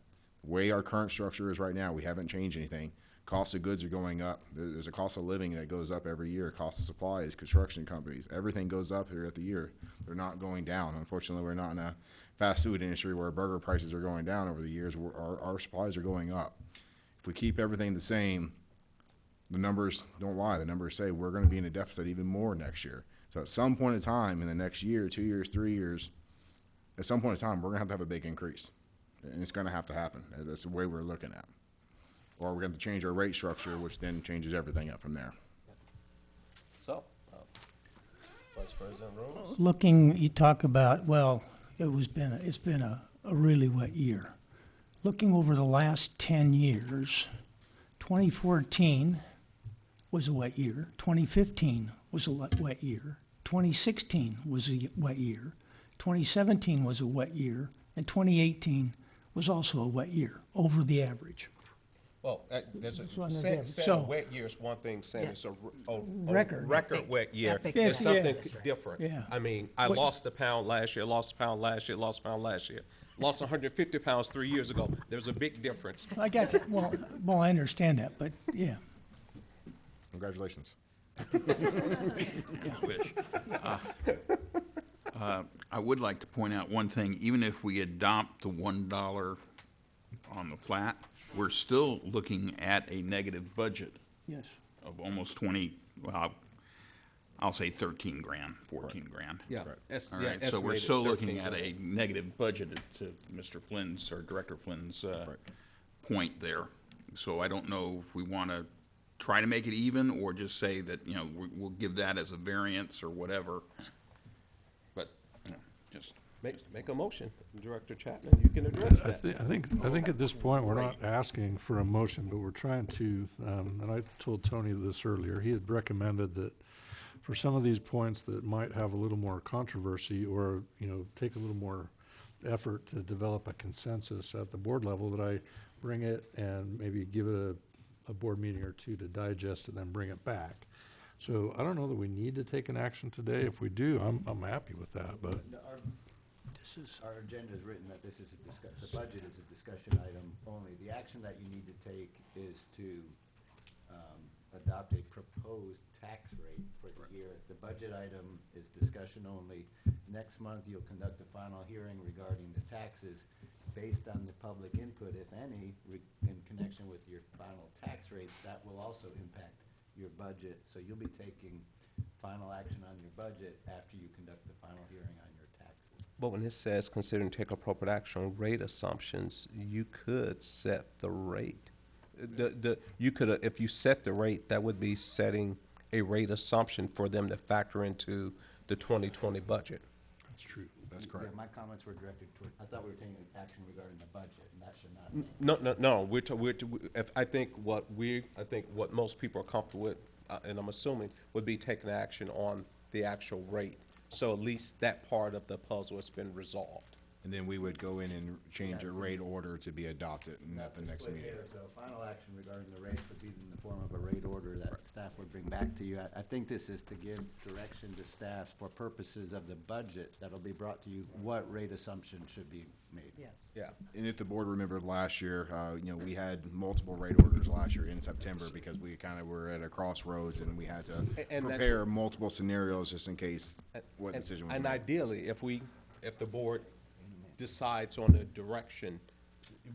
the way our current structure is right now, we haven't changed anything. Cost of goods are going up. There's a cost of living that goes up every year. Cost of supplies, construction companies, everything goes up here at the year. They're not going down. Unfortunately, we're not in a fast food industry where burger prices are going down over the years. Our supplies are going up. If we keep everything the same, the numbers don't lie. The numbers say we're going to be in a deficit even more next year. So at some point in time in the next year, 2 years, 3 years, at some point in time, we're going to have a big increase. And it's going to have to happen. That's the way we're looking at. Or we're going to change our rate structure, which then changes everything up from there. So, Vice President Rose? Looking, you talk about, well, it's been a really wet year. Looking over the last 10 years, 2014 was a wet year, 2015 was a wet year, 2016 was a wet year, 2017 was a wet year, and 2018 was also a wet year, over the average. Well, there's a, one of saying them. saying So- a wet year is one thing, saying it's a Record. record wet year Epic. is Yeah. something That's right. different. Yeah. I mean, I What- lost a pound last year, lost a pound last year, lost a pound last year. Lost 150 pounds 3 years ago. There's a big difference. I got that, well, I understand that, but yeah. Congratulations. Wish. I would like to point out one thing, even if we adopt the $1 on the flat, we're still looking at a negative budget Yes. of almost 20, well, I'll say 13 grand, 14 grand. Yeah. All right, so we're still looking at a negative budget to Mr. Flynn's, or Director Flynn's, point there. So I don't know if we want to try to make it even, or just say that, you know, we'll give that as a variance or whatever. But, you know, just. Make a motion, Director Chapman, you can address I that. think at this point, we're not asking for a motion, but we're trying to, and I told Tony this earlier, he had recommended that for some of these points that might have a little more controversy or, take a little more effort to develop a consensus at the board level, that I bring it and maybe give it a board meeting or two to digest and then bring it back. So I don't know that we need to take an action today. If we do, I'm happy with that, but. Our agenda is written that this is the budget is a discussion item only. The action that you need to take is to adopt a proposed tax rate for the year. The budget item is discussion only. Next month, you'll conduct a final hearing regarding the taxes based on the public input, if any, in connection with your final tax rates. That will also impact your budget. So you'll be taking final action on your budget after you conduct the final hearing on your taxes. But when it says consider and take appropriate action on rate assumptions, you could set the rate. You could, if you set the rate, that would be setting a rate assumption for them to factor into the 2020 budget. That's true. That's correct. Yeah, my comments were directed toward, I thought we were taking action regarding the budget, and that should not. No. I think what most people are comfortable with, and I'm assuming, would be taking action on the actual rate. So at least that part of the puzzle has been resolved. And then we would go in and change a rate order to be adopted at the next meeting. So final action regarding the rates would be in the form of a rate order that staff would bring back to you. I think this is to give direction to staff for purposes of the budget that'll be brought to you, what rate assumption should be made. Yes. Yeah. And if the board remembered last year, we had multiple rate orders last year in September because we kind of were at a crossroads and we had to And that's prepare multiple scenarios just in case what decision we And made. ideally, if the board decides on a direction,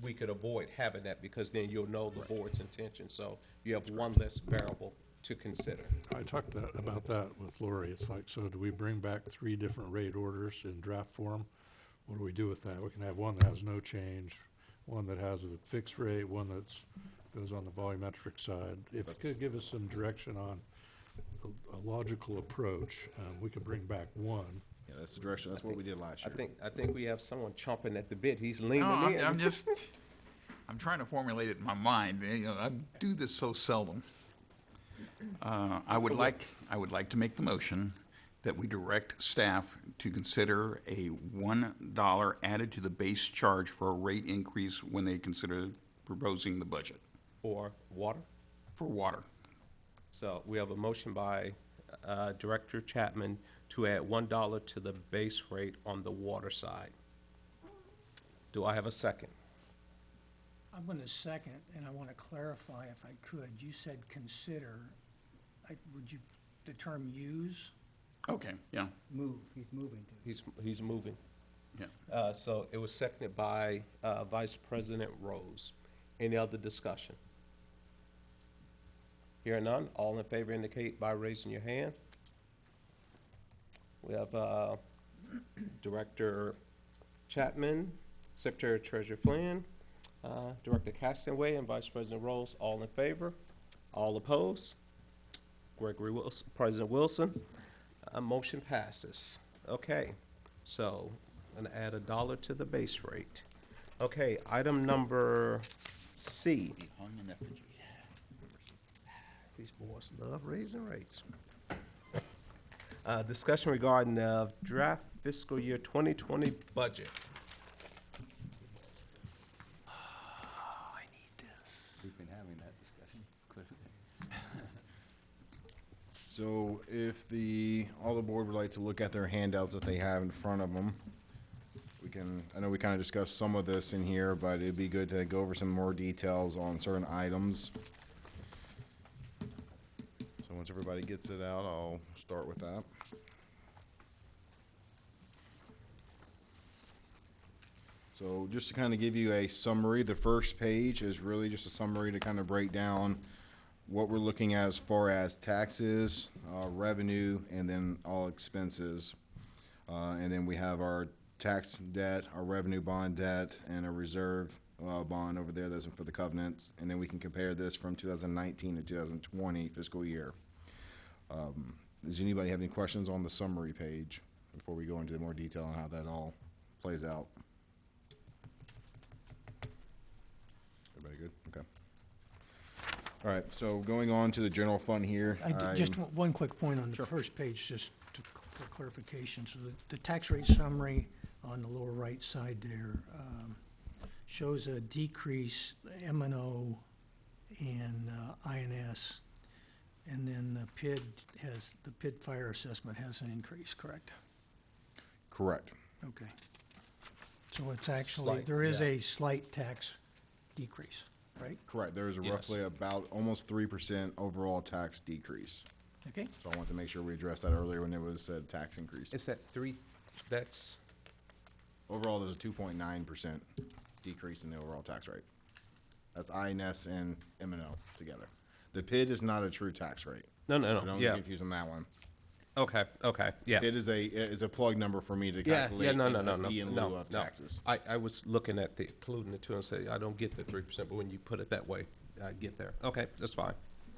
we could avoid having that, because then you'll know the board's intention. So you have one less variable to consider. I talked about that with Lori. It's like, so do we bring back 3 different rate orders in draft form? What do we do with that? We can have one that has no change, one that has a fixed rate, one that's goes on the volumetric side. If you could give us some direction on a logical approach, we could bring back one. Yeah, that's the direction, that's what we did last year. I think we have someone chomping at the bit. He's leaning No, in. I'm trying to formulate it in my mind. I do this so seldom. I would like to make the motion that we direct staff to consider a $1 added to the base charge for a rate increase when they consider proposing the budget For water. for water. So we have a motion by Director Chapman to add $1 to the base rate on the water side. Do I have a second? I'm going to second, and I want to clarify if I could. You said consider. Would you, the term use? Okay, yeah, Move, he's moving to. He's moving. yeah. So it was seconded by Vice President Rose. Any other discussion? Hearing none, all in favor indicate by raising your hand. We have Director Chapman, Secretary Treasurer Flynn, Director Castanway, and Vice President Rose. All in favor? All opposed? Gregory Wilson, President Wilson. Motion passes. Okay, so I'm gonna add $1 to the base rate. Okay, item number C. Be hung in effigy. These boys love raising rates. Discussion regarding the draft fiscal year 2020 budget. I need this. We've been having that discussion. So if all the board would like to look at their handouts that they have in front of them, I know we kind of discussed some of this in here, but it'd be good to go over some more details on certain items. So once everybody gets it out, I'll start with that. So just to kind of give you a summary, the first page is really just a summary to kind of break down what we're looking at as far as taxes, revenue, and then all expenses. And then we have our tax debt, our revenue bond debt, and a reserve bond over there that's for the covenants. And then we can compare this from 2019 to 2020 fiscal year. Does anybody have any questions on the summary page before we go into more detail on how that all plays out? Everybody good? Okay. All right, so going on to the general fund here. Just one quick point on the first page, just for clarification. So the tax rate summary on the lower right side there shows a decrease, M&O and INS, and then the PID fire assessment has an increase, correct? Correct. Okay. So it's actually, Slight, there is yeah. a slight tax decrease, right? Correct. There's Yes. roughly about almost 3% overall tax decrease. Okay? So I want to make sure we addressed that earlier when there was a tax increase. Is that that's, Overall, there's a 2.9% decrease in the overall tax rate. That's INS and M&O together. The PID is not a true tax rate. no, So don't yeah. get confused on that one. Okay, yeah. It is a plug number for me to Yeah, calculate no, a fee in lieu of no. taxes. I was looking at including the two and say, I don't get the 3%, but when you put it that way, I get there. Okay, that's fine.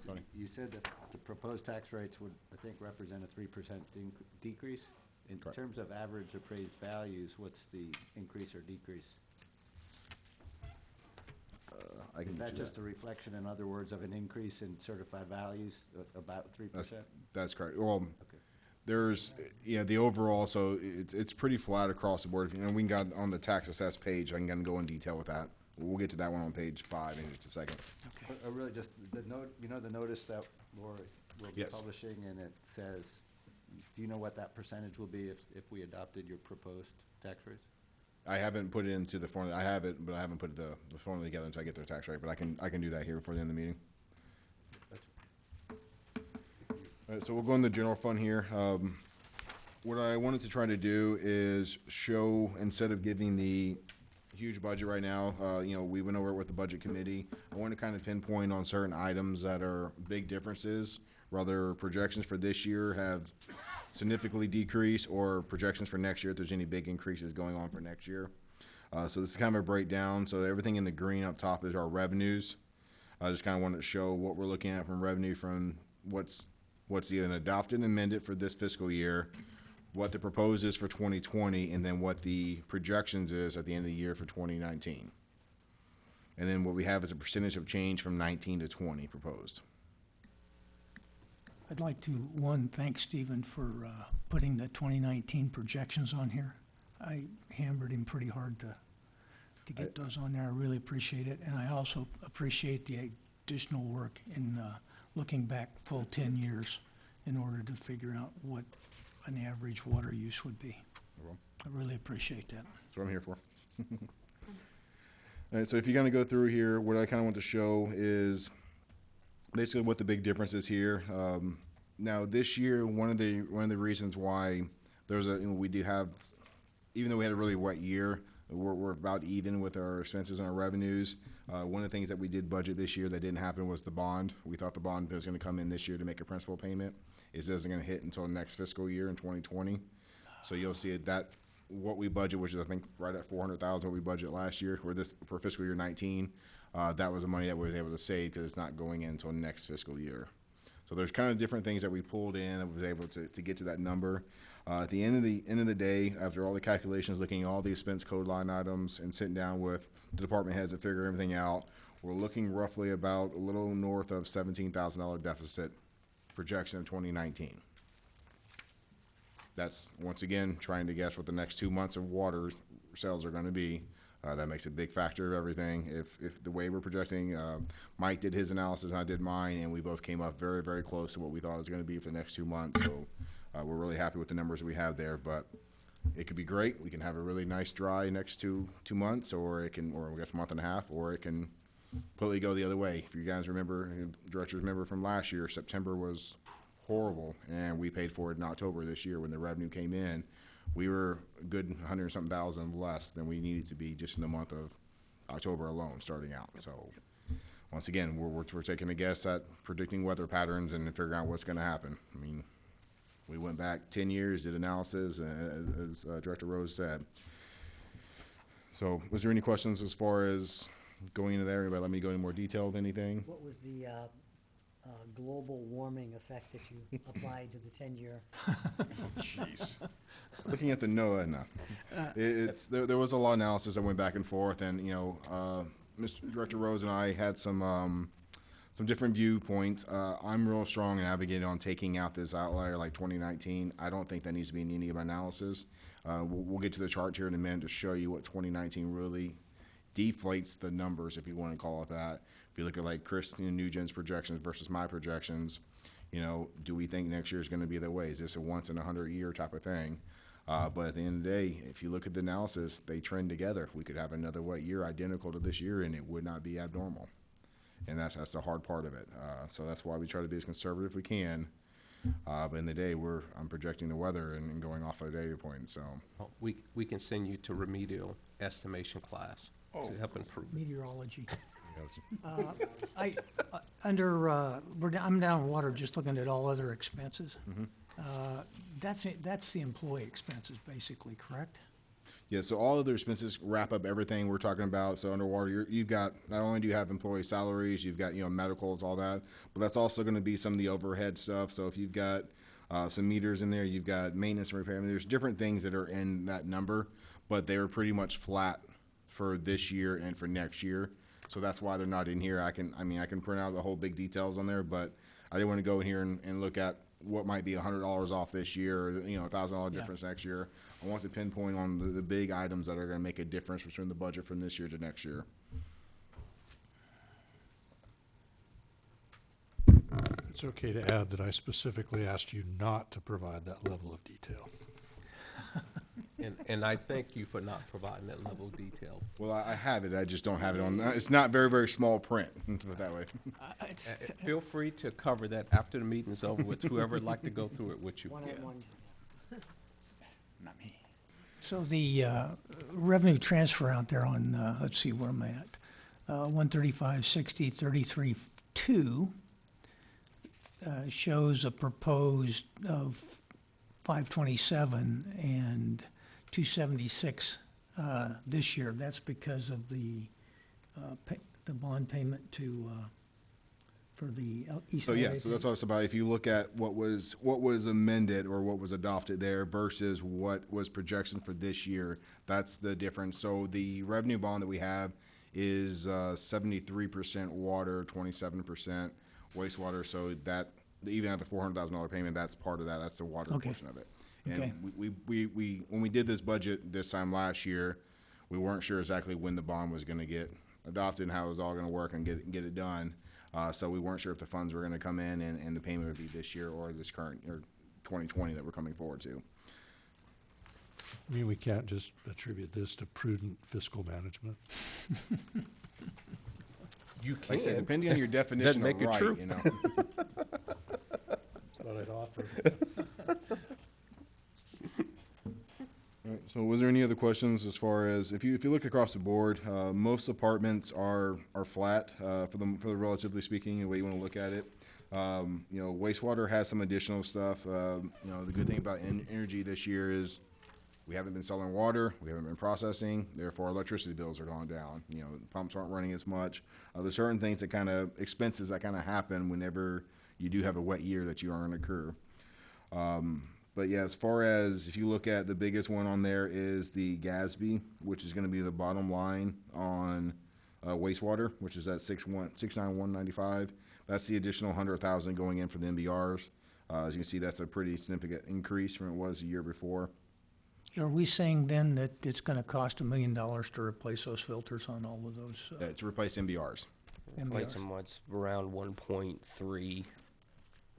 Tony? You said that the proposed tax rates would, I think, represent a 3% decrease. In Correct. terms of average appraised values, what's the increase or decrease? I can Is get that you just a reflection, in other words, of an increase in certified values, about 3%? That's correct. Well, Okay. there's, the overall, so it's pretty flat across the board. We can go on the tax assess page, I can go in detail with that. We'll get to that one on page 5 in just a second. Okay. Really just, the notice that Laura will be Yes. publishing, and it says, do you know what that percentage will be if we adopted your proposed tax rates? I haven't put it into the formula. I have it, but I haven't put the formula together until I get their tax rate. But I can do that here before the end of the meeting. All right, so we'll go in the general fund here. What I wanted to try to do is show, instead of giving the huge budget right now, we went over it with the budget committee. I want to kind of pinpoint on certain items that are big differences, whether projections for this year have significantly decreased or projections for next year, if there's any big increases going on for next year. So this is kind of a breakdown. So everything in the green up top is our revenues. I just kind of wanted to show what we're looking at from revenue from what's either adopted and amended for this fiscal year, what the proposed is for 2020, and then what the projections is at the end of the year for 2019. And then what we have is a percentage of change from 19 to 20 proposed. I'd like to, thank Stephen for putting the 2019 projections on here. I hammered him pretty hard to get those on there. I really appreciate it. And I also appreciate the additional work in looking back full 10 years in order to figure out what an average water use would be. You're welcome. I really appreciate that. That's what I'm here for. All right, so if you're gonna go through here, what I kind of want to show is basically what the big difference is here. Now this year, one of the reasons why there's we do have, even though we had a really wet year, we're about even with our expenses and our revenues. One of the things that we did budget this year that didn't happen was the bond. We thought the bond was going to come in this year to make a principal payment. It isn't going to hit until next fiscal year in 2020. So you'll see that what we budget, which is I think right at 400,000 what we budget last year for fiscal year 19. That was the money that we were able to save because it's not going in until next fiscal year. So there's kind of different things that we pulled in and was able to get to that number. At the end of the day, after all the calculations, looking at all the expense code line items and sitting down with the department heads to figure everything out, we're looking roughly about a little north of $17,000 deficit projection of 2019. That's, once again, trying to guess what the next 2 months of water sales are going to be. That makes a big factor of everything. If the way we're projecting, Mike did his analysis and I did mine, and we both came up very, very close to what we thought it was going to be for the next 2 months. So we're really happy with the numbers we have there, but it could be great. We can have a really nice dry next 2 months, or I guess a month and a half, or it can completely go the other way. If you guys remember, directors remember from last year, September was horrible, and we paid for it in October this year when the revenue came in. We were a good 100-something thousand less than we needed to be just in the month of October alone, starting out. So, once again, we're taking a guess at predicting weather patterns and figuring out what's going to happen. I mean, we went back 10 years, did analysis, as Director Rose said. So, was there any questions as far as going into there? Anybody let me go into more detail with anything? What was the global warming effect that you applied to the 10-year? Jeez. Looking at the NOAA, no. There was a lot of analysis that went back and forth, and Mr. Director Rose and I had some different viewpoints. I'm real strong in advocating on taking out this outlier like 2019. I don't think that needs to be in any of my analysis. We'll get to the chart here in a minute to show you what 2019 really deflates the numbers, if you want to call it that. If you look at like Chris Nugent's projections versus my projections, do we think next year is going to be the way? Is this a once in 100-year type of thing? But at the end of the day, if you look at the analysis, they trend together. We could have another wet year identical to this year, and it would not be abnormal. And that's the hard part of it. So that's why we try to be as conservative as we can. But in the day, I'm projecting the weather and going off of the data point. So We can send you to remedial estimation class to help improve. Meteorology. I'm down water, just looking at all other expenses. That's the employee expenses, basically, correct? Yeah, so all of the expenses wrap up everything we're talking about. So underwater, you've got, not only do you have employee salaries, you've got, medicals, all that, but that's also going to be some of the overhead stuff. So if you've got some meters in there, you've got maintenance and repair. I mean, there's different things that are in that number, but they were pretty much flat for this year and for next year. So that's why they're not in here. I can print out the whole big details on there, but I didn't want to go in here and look at what might be $100 off this year, or $1,000 difference next year. I want to pinpoint on the big items that are going to make a difference between the budget from this year to next year. It's okay to add that I specifically asked you not to provide that level of detail. And I thank you for not providing that level of detail. Well, I have it. I just don't have it on. It's not very, very small print. Let's put it that way. Feel free to cover that after the meeting is over with whoever would like to go through it with you. One-on-one. Not me. So the revenue transfer out there on, let's see, where am I at? 135.60, 33.2 shows a proposed of 527 and 276 this year. That's because of the bond payment for the East. So yeah, so that's what it's about. If you look at what was amended or what was adopted there versus what was projection for this year, that's the difference. So the revenue bond that we have is 73% water, 27% wastewater. So that even at the $400,000 payment, that's part of that. That's the water portion of it. And Okay. we when we did this budget this time last year, we weren't sure exactly when the bond was going to get adopted and how it was all going to work and get it done. So we weren't sure if the funds were going to come in and the payment would be this year or this current or 2020 that we're coming forward to. I mean, we can't just attribute this to prudent fiscal management. You Like I said, can. depending on your definition make of it right, true. you know. Thought I'd offer. Alright, so was there any other questions as far as, if you look across the board, most apartments are flat, for the relatively speaking, the way you wanna look at it. You know, wastewater has some additional stuff. You know, the good thing about energy this year is we haven't been selling water, we haven't been processing, therefore our electricity bills are going down. You know, pumps aren't running as much. There's certain things that expenses that happen whenever you do have a wet year that you are gonna occur. But yeah, as far as, if you look at the biggest one on there is the GASB, which is gonna be the bottom line on wastewater, which is at 69195. That's the additional 100,000 going in for the MBRs. As you can see, that's a pretty significant increase from it was the year before. Are we saying then that it's gonna cost $1 million to replace those filters on all of those To replace MBRs. Replace MBRs? them, what's around 1.3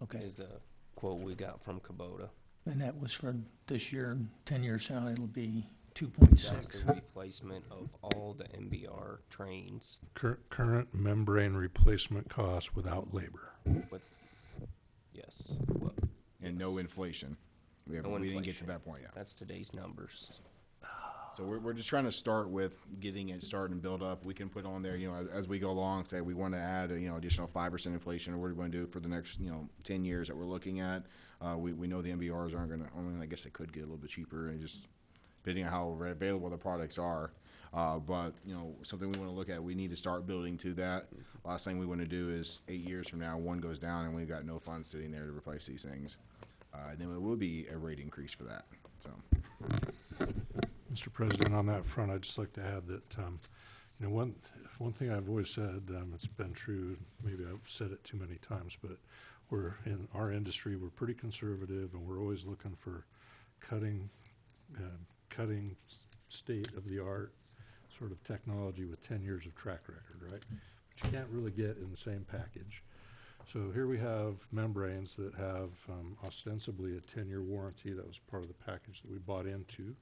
Okay, is the quote we got from Kubota. and that was for this year, 10 years out, it'll be That's 2.6. the replacement of all the MBR trains Current membrane replacement costs without labor. with, yes, well, And no inflation. We no didn't get to inflation. that point yet. That's today's numbers. So we're just trying to start with getting it started and build up. We can put on there, you know, as we go along, say we want to add, additional 5% inflation, or what we're going to do for the next, 10 years that we're looking at. We know the MBRs aren't going to, I guess they could get a little bit cheaper, and just depending on how available the products are. But, something we want to look at, we need to start building to that. Last thing we want to do is 8 years from now, one goes down and we've got no funds sitting there to replace these things. Then it will be a rate increase for that, so. Mr. President, on that front, I'd just like to add that, one thing I've always said, it's been true, maybe I've said it too many times, but we're, in our industry, we're pretty conservative, and we're always looking for cutting state-of-the-art sort of technology with 10 years of track record, right? But you can't really get in the same package. So here we have membranes that have ostensibly a 10-year warranty. That was part of the package that we bought into.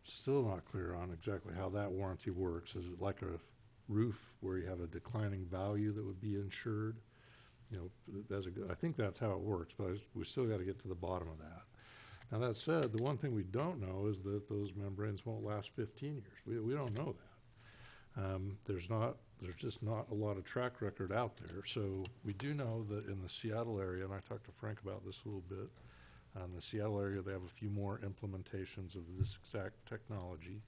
Still not clear on exactly how that warranty works. Is it like a roof where you have a declining value that would be insured? I think that's how it works, but we still got to get to the bottom of that. Now, that said, the one thing we don't know is that those membranes won't last 15 years. We don't know that. There's just not a lot of track record out there. So we do know that in the Seattle area, and I talked to Frank about this a little bit, in the Seattle area, they have a few more implementations of this exact technology.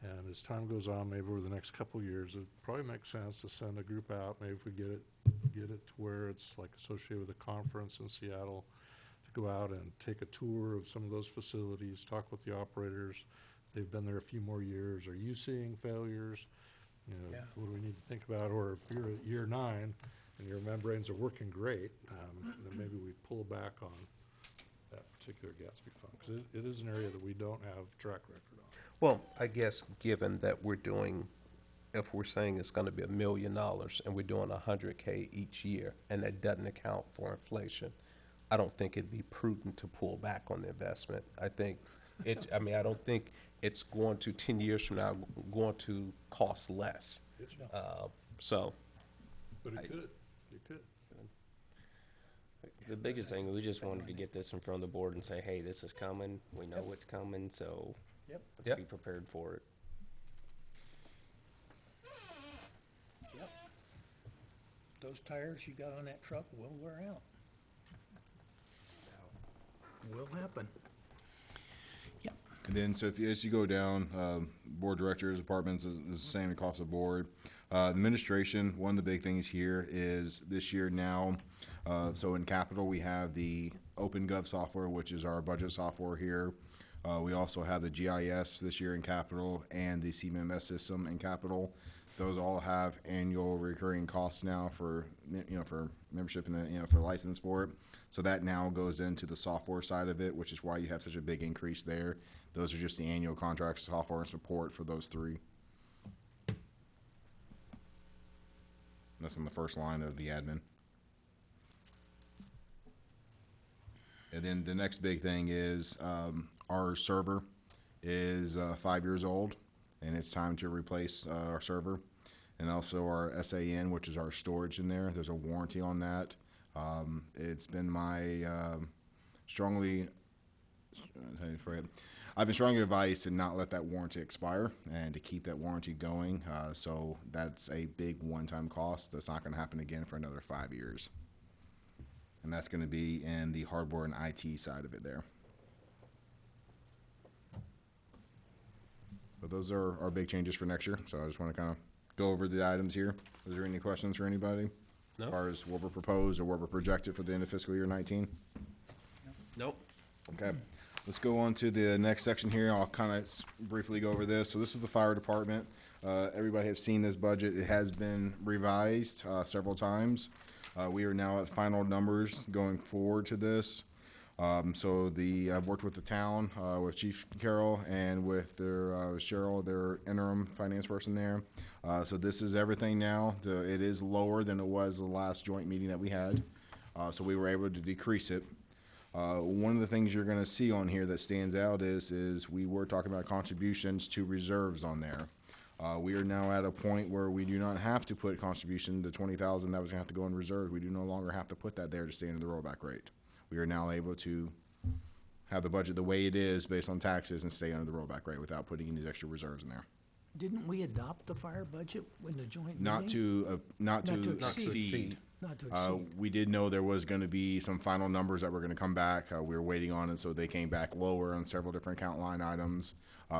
And as time goes on, maybe over the next couple of years, it probably makes sense to send a group out. Maybe if we get it to where it's like associated with a conference in Seattle, to go out and take a tour of some of those facilities, talk with the operators. If they've been there a few more years. Are you seeing failures? Yeah. What do we need to think about? Or if you're at year 9 and your membranes are working great, then maybe we pull back on that particular Gatsby fund, because it is an area that we don't have track record on. Well, I guess given that if we're saying it's gonna be $1 million and we're doing 100K each year, and that doesn't account for inflation, I don't think it'd be prudent to pull back on the investment. I think I don't think it's going to, 10 years from now, going to cost less. So, But it could. The biggest thing, we just wanted to get this in front of the board and say, hey, this is coming, we know what's coming, so Yep. let's Yep. be prepared for it. Yep. Those tires you got on that truck will wear out. Will happen. Yep. And then, so as you go down, board directors, departments is the same across the board. Administration, one of the big things here is this year now, so in capital, we have the OpenGov software, which is our budget software here. We also have the GIS this year in capital and the CMMS system in capital. Those all have annual recurring costs now for membership and for license for it. So that now goes into the software side of it, which is why you have such a big increase there. Those are just the annual contracts, software and support for those 3. That's on the first line of the admin. And then the next big thing is Our server is 5 years old, and it's time to replace our server. And also our SAN, which is our storage in there. There's a warranty on that. It's been my I've been strongly advised to not let that warranty expire and to keep that warranty going. So that's a big one-time cost. That's not going to happen again for another 5 years. And that's going to be in the hardware and IT side of it there. But those are our big changes for next year. So I just want to kind of go over the items here. Is there any questions for anybody? No. As far as what we're proposed or what we're projected for the end of fiscal year 19? Nope. Okay, let's go on to the next section here. I'll kind of briefly go over this. So this is the fire department. Everybody has seen this budget. It has been revised several times. We are now at final numbers going forward to this. So I've worked with the town, with Chief Carroll and with their Cheryl, their interim finance person there. So this is everything now. It is lower than it was the last joint meeting that we had. So we were able to decrease it. One of the things you're gonna see on here that stands out is we were talking about contributions to reserves on there. We are now at a point where we do not have to put contribution to 20,000 that was gonna have to go in reserves. We do no longer have to put that there to stay under the rollback rate. We are now able to have the budget the way it is based on taxes and stay under the rollback rate without putting any extra reserves in there. Didn't we adopt the fire budget in the joint meeting? Not to exceed. Not to exceed. We did know there was gonna be some final numbers that were gonna come back. We were waiting on it, so they came back lower on several different account line items.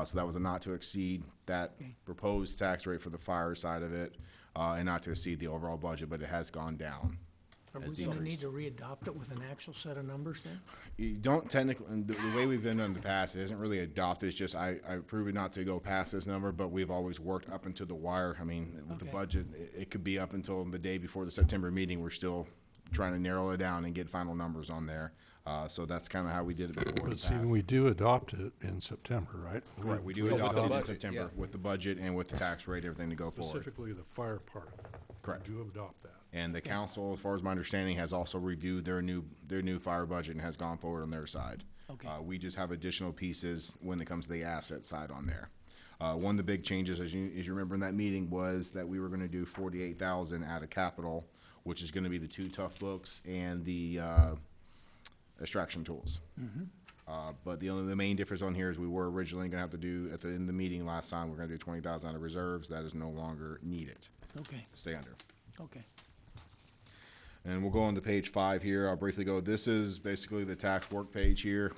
So that was a not to exceed that Okay. proposed tax rate for the fire side of it, and not to exceed the overall budget, but it has gone down. Are has we gonna need decreased. to re-adopt it with an actual set of numbers then? You don't technically, and the way we've been in the past, it isn't really adopted, it's just I approve it not to go past this number, but we've always worked up into the wire. I mean, with the Okay. budget, it could be up until the day before the September meeting, we're still trying to narrow it down and get final numbers on there. So that's kind of how we did it before in the But Stephen, past. we do adopt it in September, right? Correct, we do with adopt the it in budget, September yeah. with the budget and with the tax rate, everything to go forward. Specifically the fire part of it. Correct. We do adopt that. And the council, as far as my understanding, has also reviewed their new fire budget and has gone forward on their side. Okay. We just have additional pieces when it comes to the asset side on there. One of the big changes, as you remember in that meeting, was that we were gonna do 48,000 out of capital, which is gonna be the 2 tough books and the extraction tools. But the main difference on here is we were originally gonna have to do, at the end of the meeting last time, we're gonna do 20,000 out of reserves. That is no longer needed Okay, to stay under. okay. And we'll go on to page 5 here. I'll briefly go. This is basically the tax work page here.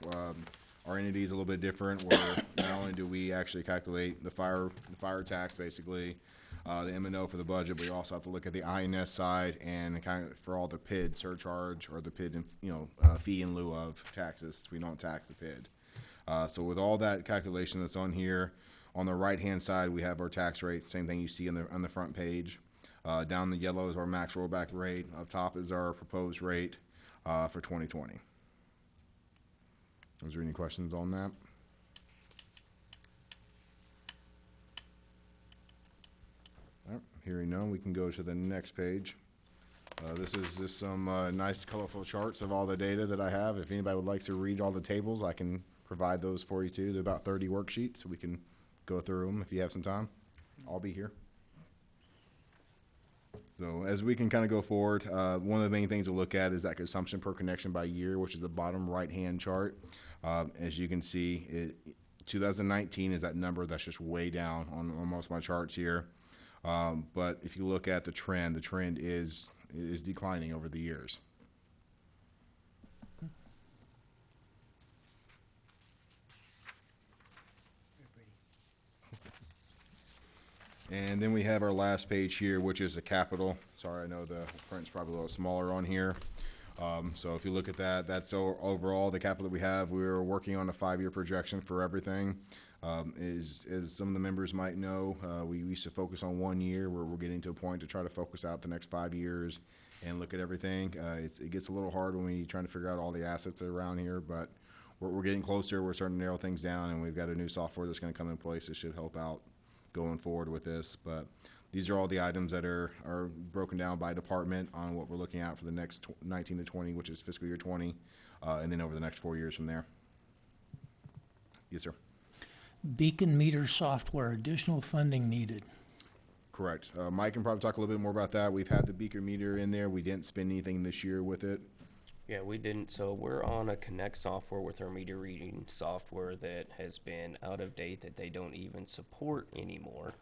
Our entity is a little bit different where not only do we actually calculate the fire tax, basically, the M&O for the budget, but we also have to look at the INS side and kind of for all the PID surcharge or the PID, fee in lieu of taxes. We don't tax the PID. So with all that calculation that's on here, on the right-hand side, we have our tax rate, same thing you see on the front page. Down the yellow is our max rollback rate. Up top is our proposed rate for 2020. Is there any questions on that? All right, hearing none, we can go to the next page. This is just some nice colorful charts of all the data that I have. If anybody would like to read all the tables, I can provide those for you too. They're about 30 worksheets, so we can go through them if you have some time. I'll be here. So as we can kind of go forward, one of the main things to look at is that consumption per connection by year, which is the bottom right-hand chart. As you can see, 2019 is that number that's just way down on most of my charts here. But if you look at the trend is declining over the years. And then we have our last page here, which is the capital. Sorry, I know the print's probably a little smaller on here. So if you look at that, that's overall the capital that we have. We're working on a 5-year projection for everything. As some of the members might know, we used to focus on 1 year. We're getting to a point to try to focus out the next 5 years and look at everything. It gets a little hard when we're trying to figure out all the assets that are around here, but we're getting closer. We're starting to narrow things down, and we've got a new software that's going to come in place that should help out going forward with this. But these are all the items that are broken down by department on what we're looking at for the next 19 to 20, which is fiscal year 20, and then over the next 4 years from there. Yes, sir. Beacon meter software, additional funding needed. Correct. Mike can probably talk a little bit more about that. We've had the beaker meter in there. We didn't spend anything this year with it. Yeah, we didn't. So we're on a Connect software with our meter reading software that has been out of date, that they don't even support anymore.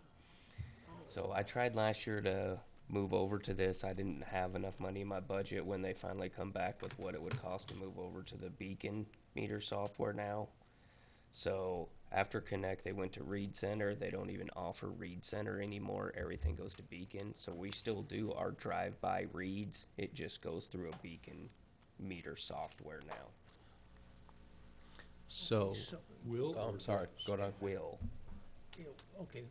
So I tried last year to move over to this. I didn't have enough money in my budget when they finally come back with what it would cost to move over to the Beacon meter software now. So after Connect, they went to Read Center. They don't even offer Read Center anymore. Everything goes to Beacon. So we still do our drive-by reads. It just goes through a Beacon meter software now. So, Will? oh, I'm sorry, go on. Will. Okay,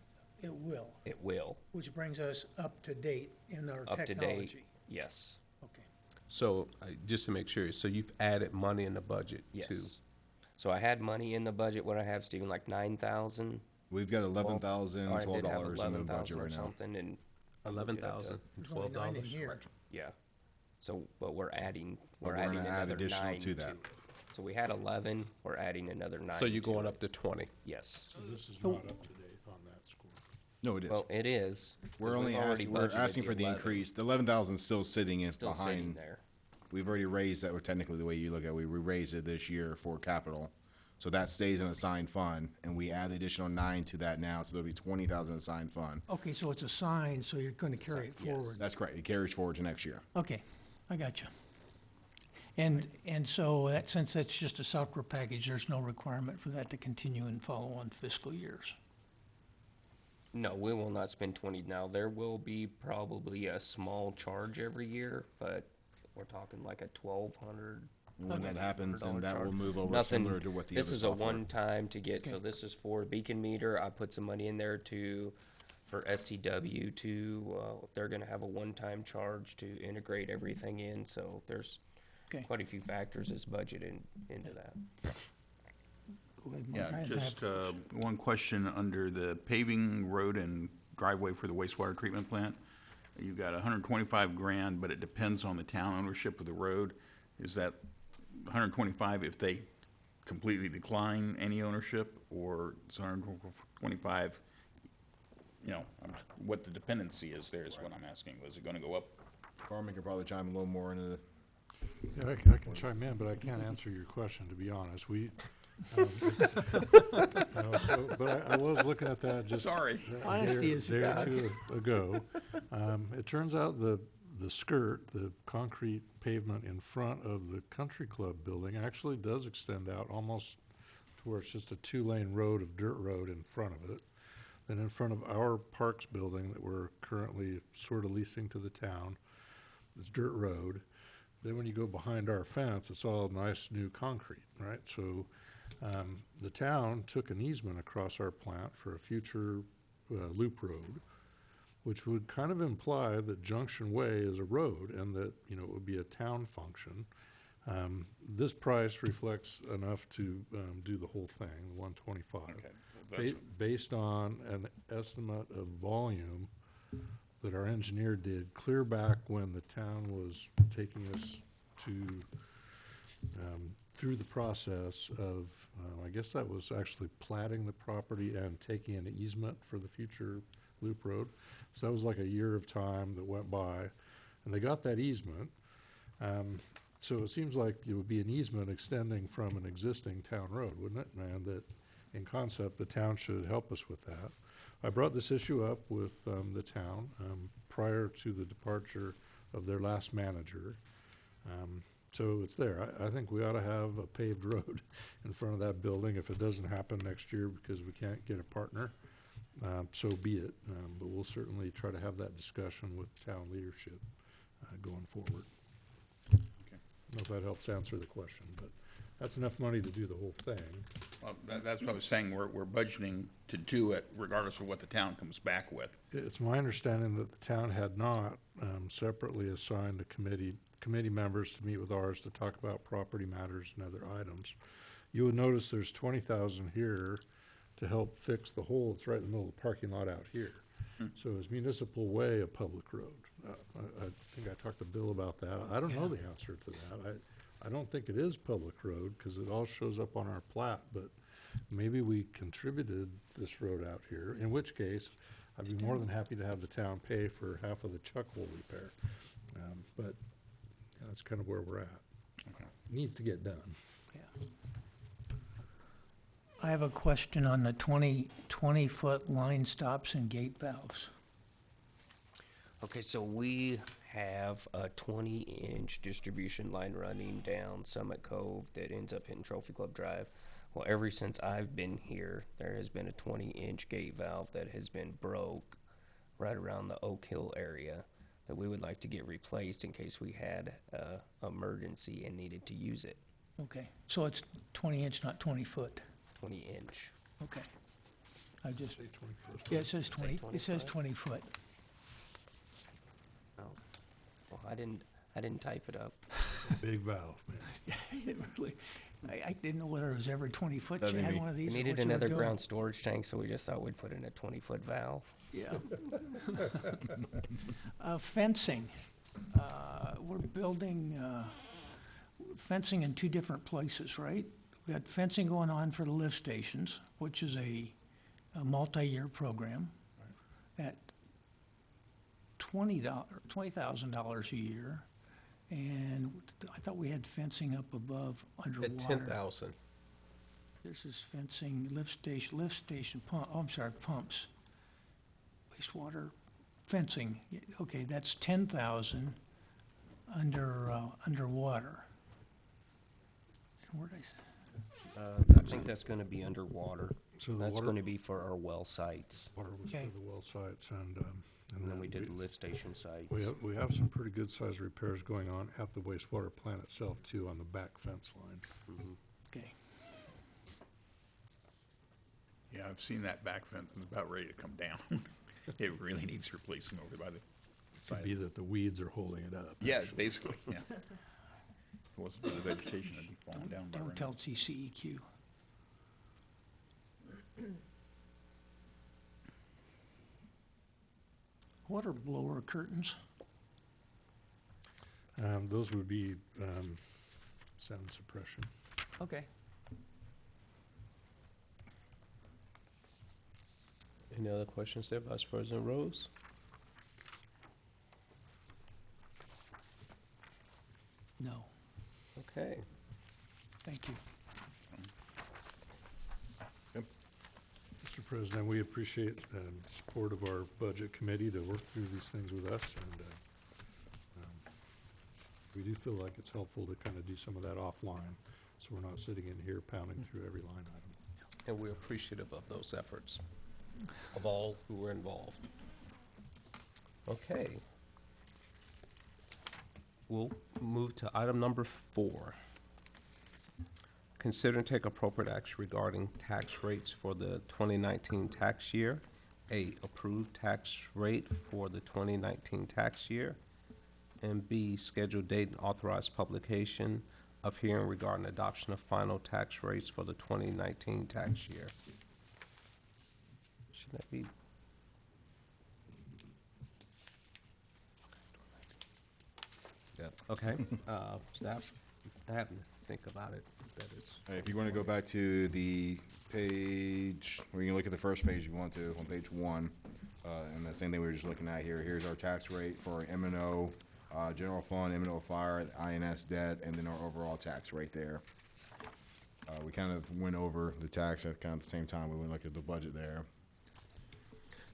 it will, It will. which brings us up to date in our Up to date. technology. Yes. Okay. So, just to make sure, so you've added money in the budget too? Yes. So I had money in the budget. What I have, Stephen, like 9,000. We've got Or I $11,000, did have $12 in the 11,000 budget or right now. something, and I moved it up to- $11,000 and There's only 9 in $12. here. Yeah. So, but we're adding, But we're we're adding gonna add another additional 9 to that. So we had 11. We're adding another 9. So you're to going it. up to 20? Yes. So this is not up to date on that score. No, it is. Well, it is. 'cause We're we've only already asking, we're budgeted asking for the 11, increase. The 11,000 is still sitting in Still sitting behind. there. We've already raised that, well, technically the way you look at it, we raised it this year for capital. So that stays in assigned fund, and we add the additional 9 to that now, so there'll be 20,000 assigned fund. Okay, so it's a sign, so you're gonna carry it yes. forward. That's correct. It carries forward to next year. Okay, I got you. And so that, since that's just a software package, there's no requirement for that to continue and follow on fiscal years. No, we will not spend 20 now. There will be probably a small charge every year, but we're talking like a 1,200. And when that happens, then $100 that will charge. move over Nothing. similar to what the This other is a software. one-time to get. So Okay. this is for Beacon meter. I put some money in there for STW if they're going to have a one-time charge to integrate everything in. So there's Okay. quite a few factors that's budgeted into that. Go ahead, Mark. I Yeah, have just a- one question under the paving road and driveway for the wastewater treatment plant. You've got 125 grand, but it depends on the town ownership of the road. Is that 125 if they completely decline any ownership, or it's 125, what the dependency is there is what I'm asking. Was it gonna go up? Carmen could probably chime a little more into the, Yeah, I can chime in, but I can't answer your question, to be honest. But I was looking at that just. Sorry. Honesty is a Day or god. two ago. It turns out the skirt, the concrete pavement in front of the country club building actually does extend out almost to where it's just a 2-lane road of dirt road in front of it. Then in front of our parks building that we're currently sort of leasing to the town, it's dirt road. Then when you go behind our fence, it's all nice new concrete, right? So the town took an easement across our plant for a future loop road, which would kind of imply that Junction Way is a road and that, it would be a town function. This price reflects enough to do the whole thing, the 125. Okay. Based on an estimate of volume that our engineer did clear back when the town was taking us to, through the process of, I guess that was actually platting the property and taking an easement for the future loop road. So that was like a year of time that went by, and they got that easement. So it seems like it would be an easement extending from an existing town road, wouldn't it? And that, in concept, the town should help us with that. I brought this issue up with the town prior to the departure of their last manager. So it's there. I think we ought to have a paved road in front of that building. If it doesn't happen next year because we can't get a partner, so be it. But we'll certainly try to have that discussion with town leadership going forward. I don't know if that helps answer the question, but that's enough money to do the whole thing. Well, that's what I was saying. We're budgeting to do it regardless of what the town comes back with. It's my understanding that the town had not separately assigned a committee members to meet with ours to talk about property matters and other items. You would notice there's 20,000 here to help fix the hole. It's right in the middle of the parking lot out here. So is Municipal Way a public road? I think I talked to Bill about that. I don't know the answer to that. I don't think it is public road because it all shows up on our plat, but maybe we contributed this road out here, in which case, I'd be more than happy to have the town pay for half of the chuck hole repair. But that's kind of where we're at. Okay. Needs to get done. Yeah. I have a question on the 20-foot line stops and gate valves. Okay, so we have a 20-inch distribution line running down Summit Cove that ends up hitting Trophy Club Drive. Well, ever since I've been here, there has been a 20-inch gate valve that has been broke right around the Oak Hill area that we would like to get replaced in case we had a emergency and needed to use it. Okay, so it's 20-inch, not 20-foot. 20-inch. Okay. I just, Say 21st. yeah, it says 20, it says 20-foot. Oh, well, I didn't type it up. Big valve, man. It really, I didn't know whether it was every 20 foot That'd you be had me. one of We these. or needed what you were another doing. ground storage tank, so we just thought we'd put in a 20-foot valve. Yeah. Fencing. We're building fencing in two different places, right? We got fencing going on for the lift stations, which is a multi-year program at $20,000 a year. And I thought we had fencing up above underwater. At 10,000. This is fencing, lift station pump, oh, I'm sorry, pumps. Wastewater fencing, okay, that's 10,000 underwater. And where'd I say? I think that's gonna be underwater. So the That's water- gonna be for our well sites, Water was for Okay. the well sites, and and then we did the lift station sites. we have some pretty good sized repairs going on at the wastewater plant itself too, on the back fence line. Okay, Yeah, I've seen that back fence, it's about ready to come down. It really needs replacing over by the Could be side. that the weeds are holding it up. Yeah, basically, yeah. If it wasn't for the vegetation, it'd be falling down by don't right tell now. TCEQ. What are blower curtains? Those would be sound suppression. Okay, Any other questions there, Vice President Rose? no, Okay. thank you. Mr. President, we appreciate support of our budget committee to work through these things with us, and we do feel like it's helpful to kind of do some of that offline, so we're not sitting in here pounding through every line item. And we're appreciative of those efforts, of all who were involved. Okay. We'll move to item number 4. Consider and take appropriate action regarding tax rates for the 2019 tax year. A, approved tax rate for the 2019 tax year. And B, schedule date and authorized publication of hearing regarding adoption of final tax rates for the 2019 tax year. Should that be? Yep. Okay, staff, I have to think about it, that is. If you want to go back to the page, or you can look at the first page if you want to, on page 1, and the same thing we were just looking at here. Here's our tax rate for our M&O, general fund, M&O fire, INS debt, and then our overall tax rate there. We kind of went over the tax at kind of the same time we went and looked at the budget there.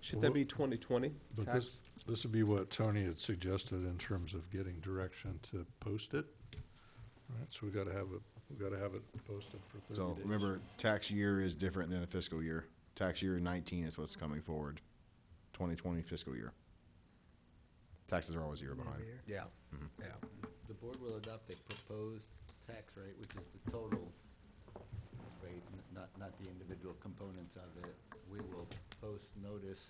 Should that be 2020 But tax? this would be what Tony had suggested in terms of getting direction to post it. Right, so we gotta have it posted for 30 So days. remember, tax year is different than a fiscal year. Tax year 19 is what's coming forward. 2020 fiscal year. Taxes are always a year behind. Yeah, yeah. The board will adopt a proposed tax rate, which is the total rate, not the individual components of it. We will post notice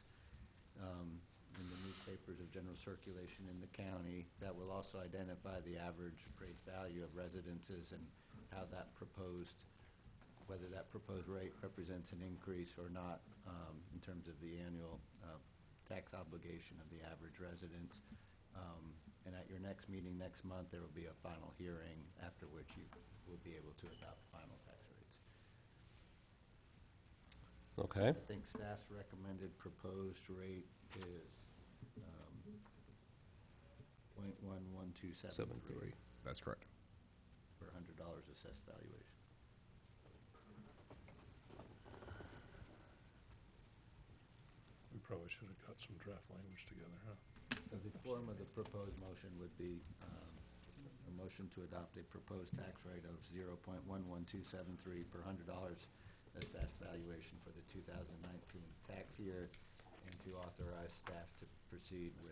in the newspapers of general circulation in the county that will also identify the average appraised value of residences and how that proposed, whether that proposed rate represents an increase or not in terms of the annual tax obligation of the average resident. And at your next meeting next month, there will be a final hearing, after which you will be able to adopt final tax rates. Okay, I think staff's recommended proposed rate is, .11273 That's correct. per $100 assessed valuation. We probably should have got some draft language together, huh? So the form of the proposed motion would be, a motion to adopt a proposed tax rate of 0.11273 per $100 assessed valuation for the 2019 tax year, and to authorize staff to proceed with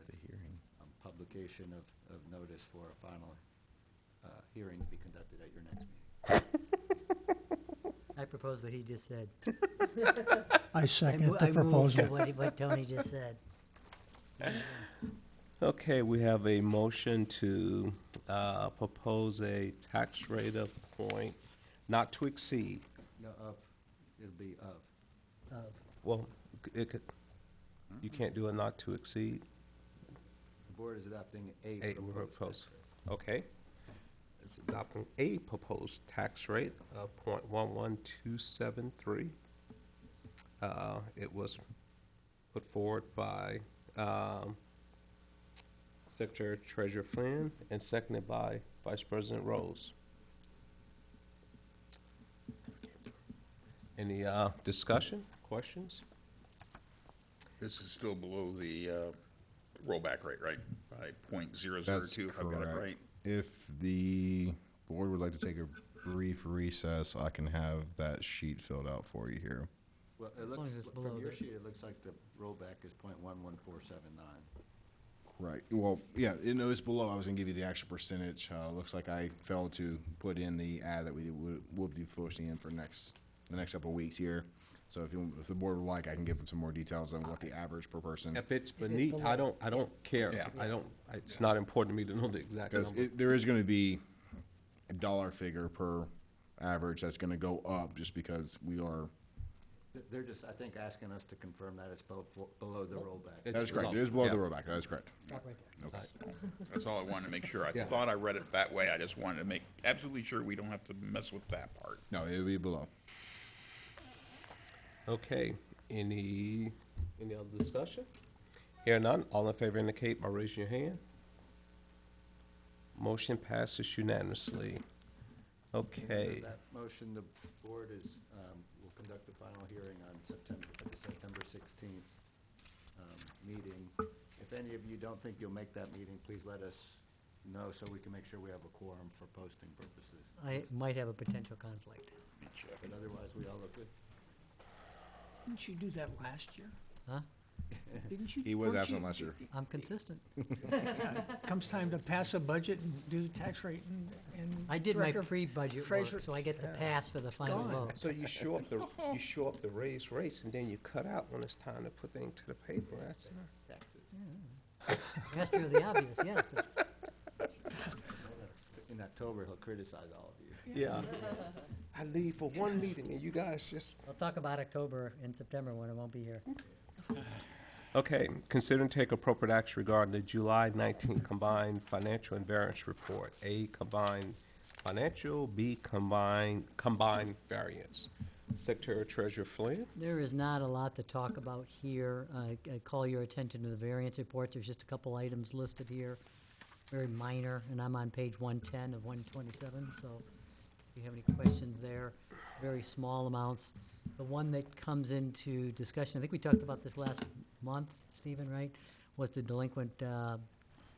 publication of notice for a final hearing to be conducted at your next meeting. I propose what he just said. I second the I move to proposal. what Tony just said. okay, we have a motion to propose a tax rate of point not to exceed. No, it'll be of. Well, it could, you can't do a not to exceed. The board is adopting a A proposed proposed, tax rate. okay. It's adopting a proposed tax rate of .11273. It was put forward by Secretary Treasurer Flynn and seconded by Vice President Rose. Any discussion, questions? This is still below the rollback rate, right? By .002, That's if I've got it correct. right. If the board would like to take a brief recess, I can have that sheet filled out for you here. Well, it long looks, as it's from below your that. sheet, it looks like the rollback is .11479. Right, well, yeah, it's below, I was gonna give you the actual percentage. Looks like I failed to put in the ad that we'll be posting in for the next couple of weeks here. So if the board would like, I can give them some more details on what the average per person. If it's beneath, I don't care. Yeah. It's not important to me to know the exact Because number. there is gonna be a dollar figure per average that's gonna go up just because we are, They're just, I think, asking us to confirm that it's below the rollback. It's that is correct, it below, is below the yeah. rollback, that is correct. Stop right there. That's all I wanted to make sure. I Yeah. thought I read it that way. I just wanted to make absolutely sure we don't have to mess with that part. No, it'll be below. Okay, any other discussion? Hear none, all in favor indicate by raising your hand. Motion passes unanimously. Okay, That motion, the board will conduct the final hearing on at the September 16th meeting. If any of you don't think you'll make that meeting, please let us know so we can make sure we have a quorum for posting purposes. I might have a potential conflict. But otherwise, we all look good. Didn't you do that last year? Huh? Didn't you? He was weren't absent you- last year. I'm consistent. Comes time to pass a budget and do the tax rate and. I did my Director pre-budget work, Fraser- so I get the pass for the final gone. vote. so you show up to raise rates and then you cut out when it's time to put things to the paper, that's Taxes. Master of the obvious, yes. In October, he'll criticize all of you. Yeah. I leave for one meeting and you guys just. I'll talk about October and September when I won't be here. Okay, consider and take appropriate action regarding the July 19 combined financial and variance report. A, combined financial, B, combined variance. Secretary Treasurer Flynn? There is not a lot to talk about here. I call your attention to the variance report. There's just a couple items listed here, very minor, and I'm on page 110 of 127, so if you have any questions there, very small amounts. The one that comes into discussion, I think we talked about this last month, Stephen, right? Was the delinquent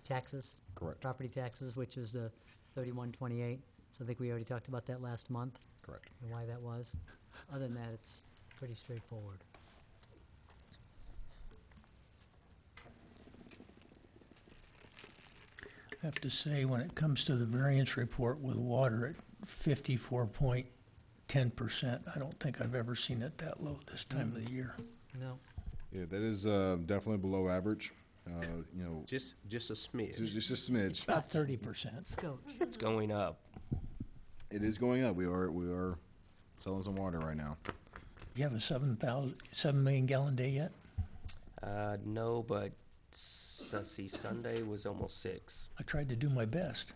taxes. Correct. Property taxes, which is the 3128. So I think we already talked about that last month Correct. and why that was. Other than that, it's pretty straightforward. I have to say, when it comes to the variance report with water at 54.10%, I don't think I've ever seen it that low this time of the year. No, Yeah, that is definitely below average. Just a smidge. It's just a smidge. About 30%. Scotch. It's going up. It is going up. We are selling some water right now. You have a 7 million gallon day yet? No, but let's see, Sunday was almost 6. I tried to do my best.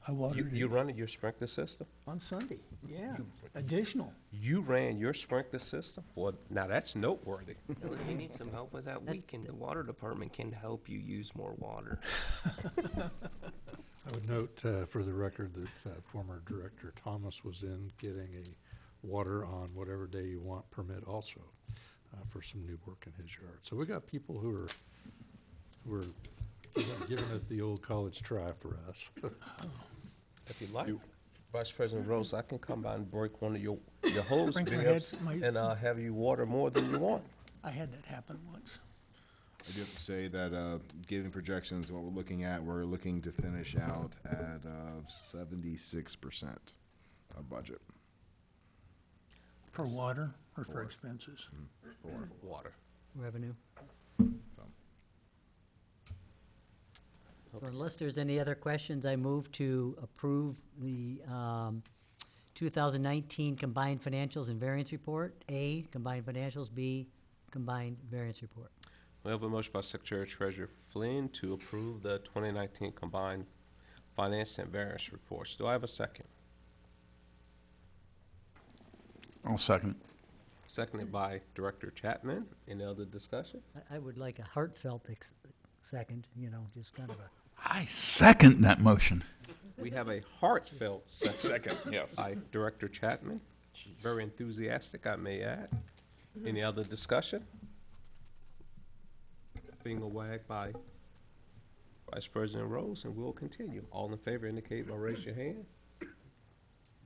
I watered You it running your sprinkler system? on Sunday, yeah, additional. You ran your sprinkler system? Well, now that's noteworthy. You know, if you need some help with that, the water department can help you use more water. I would note for the record that former Director Thomas was in getting a water on whatever day you want permit also for some new work in his yard. So we got people who are giving it the old college try for us. If you like, Vice President Rose, I can come by and break one of your hose Sprinkler bibs heads, my- and have you water more than you want. I had that happen once. I do have to say that, given projections, what we're looking to finish out at 76% of budget. For water or for expenses? Water. Revenue. So unless there's any other questions, I move to approve the 2019 combined financials and variance report. A, combined financials. B, combined variance report. We have a motion by Secretary Treasurer Flynn to approve the 2019 combined finance and variance reports. Do I have a second? I'll second. Seconded by Director Chapman. Any other discussion? I would like a heartfelt second, just kind of a, I second that motion. We have a heartfelt second Second, yes. by Director Chapman. Very enthusiastic, I may add. Any other discussion? Finger wag by Vice President Rose, and we'll continue. All in favor indicate by raise your hand.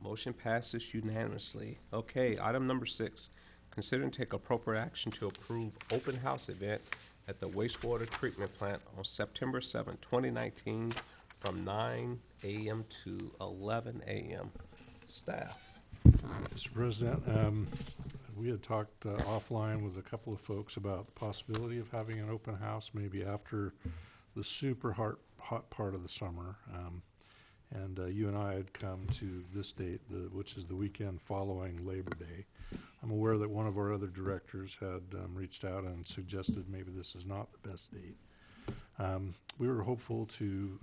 Motion passes unanimously. Okay, item number 6, consider and take appropriate action to approve open house event at the wastewater treatment plant on September 7, 2019, from 9 a.m. to 11 a.m. Staff. Mr. President, we had talked offline with a couple of folks about the possibility of having an open house maybe after the super hot part of the summer. And you and I had come to this date, which is the weekend following Labor Day. I'm aware that one of our other directors had reached out and suggested maybe this is not the best date. We were hopeful to,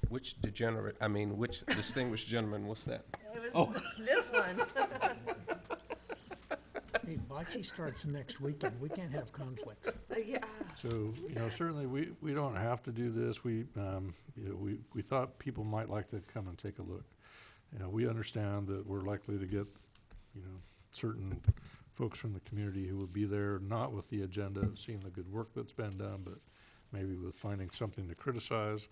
Which distinguished gentleman was that? It was this one. Hey, bocce starts next weekend. We can't have conflicts. Yeah. so, certainly we don't have to do this. We thought people might like to come and take a look. We understand that we're likely to get, certain folks from the community who will be there, not with the agenda of seeing the good work that's been done, but maybe with finding something to criticize.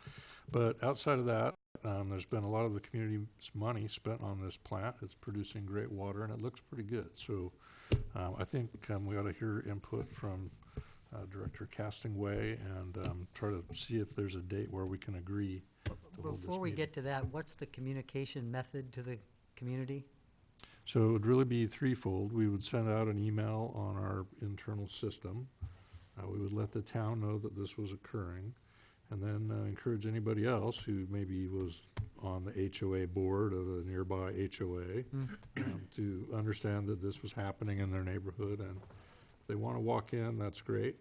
But outside of that, there's been a lot of the community's money spent on this plant. It's producing great water, and it looks pretty good. So I think we ought to hear input from Director Castingway and try to see if there's a date where we can agree to hold this before we meeting. get to that, what's the communication method to the community? So it would really be threefold. We would send out an email on our internal system. We would let the town know that this was occurring, and then encourage anybody else who maybe was on the HOA board of a nearby HOA to understand that this was happening in their neighborhood. And if they want to walk in, that's great.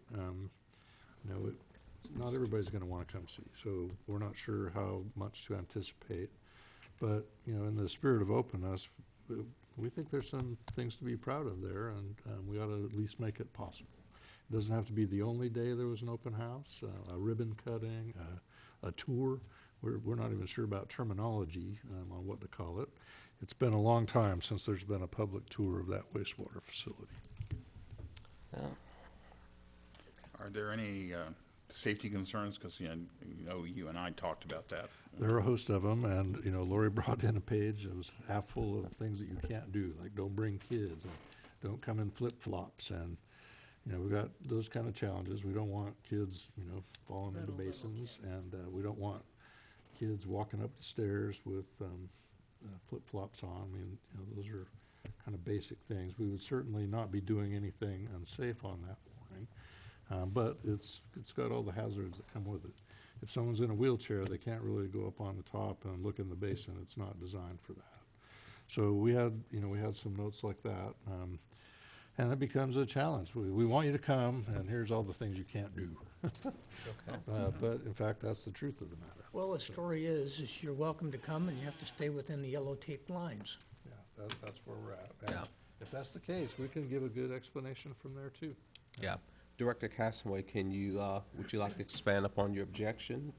Not everybody's going to want to come see, so we're not sure how much to anticipate. But, in the spirit of openness, we think there's some things to be proud of there, and we ought to at least make it possible. It doesn't have to be the only day there was an open house, a ribbon cutting, a tour. We're not even sure about terminology on what to call it. It's been a long time since there's been a public tour of that wastewater facility. Are there any safety concerns? Because, you and I talked about that. There are a host of them, and, Lori brought in a page that was half full of things that you can't do, like don't bring kids, and don't come in flip-flops, and, we've got those kind of challenges. We don't want kids, falling into basins, and we don't want kids walking up the stairs with flip-flops on. I mean, those are kind of basic things. We would certainly not be doing anything unsafe on that morning, but it's got all the hazards that come with it. If someone's in a wheelchair, they can't really go up on the top and look in the basin. It's not designed for that. So we had some notes like that. And it becomes a challenge. We want you to come, and here's all the things you can't do. But in fact, that's the truth of the matter. Well, the story is you're welcome to come and you have to stay within the yellow taped lines. Yeah, that's where we're at. And Yeah. if that's the case, we can give a good explanation from there too. Yeah. Director Castaway, would you like to expand upon your objection?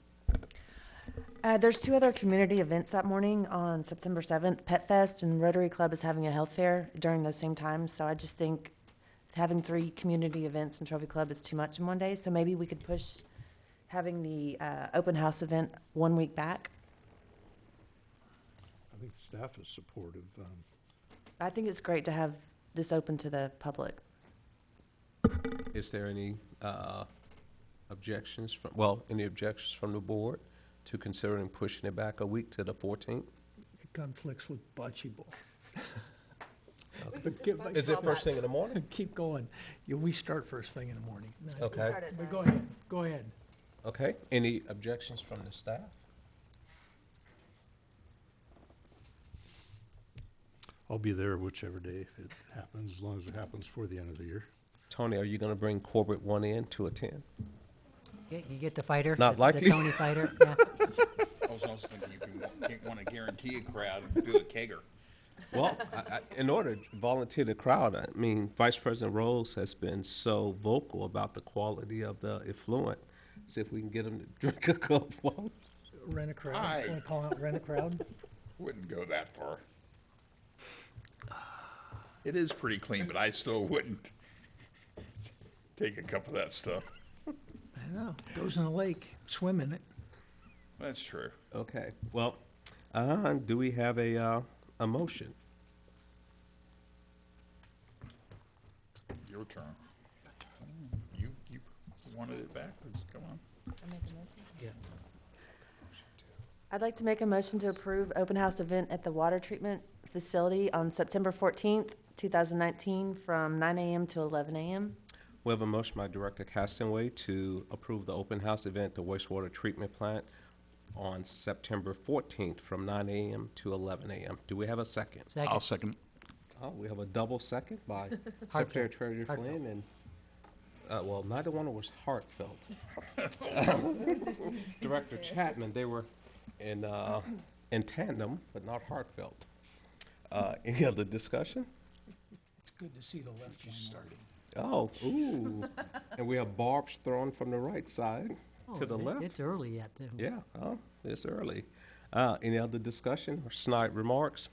There's two other community events that morning on September 7th. Pet Fest and Rotary Club is having a health fair during those same times. So I just think having 3 community events and Trophy Club is too much in one day. So maybe we could push having the open house event 1 week back. I think staff is supportive. I think it's great to have this open to the public. Is there any objections from the board to considering pushing it back a week to the 14th? It conflicts with bocce ball. Is it first thing in the morning? Keep going. We start first thing in the morning. No, Okay. But go ahead. Okay. Any objections from the staff? I'll be there whichever day it happens, as long as it happens for the end of the year. Tony, are you going to bring Corbett 1 in to attend? You get the fighter? Not the likely. Tony fighter, yeah. I was also thinking you want to guarantee a crowd and do a kegger. Well, in order to volunteer the crowd, I mean, Vice President Rose has been so vocal about the quality of the effluent. See if we can get him to drink a cup. Rent a crowd. Aye. Want to call out rent a crowd? Wouldn't go that far. It is pretty clean, but I still wouldn't take a cup of that stuff. I know. Goes in the lake. Swim in it. That's true. Okay, well, do we have a motion? Your turn. You wanted it back? Let's come on. I'd like to make a motion to approve open house event at the water treatment facility on September 14th, 2019, from 9 a.m. to 11 a.m. We have a motion by Director Castaway to approve the open house event at the wastewater treatment plant on September 14th from 9 a.m. to 11 a.m. Do we have a second? I'll Second. second. Oh, we have a double second by Secretary Treasurer Flynn and, well, neither one was heartfelt. Director Chapman, they were in tandem, but not heartfelt. Any other discussion? It's good to see the left one. Oh, ooh. And we have barbs thrown from the right side to Oh, the left. It's early yet. Yeah, it's early. Any other discussion or snide remarks?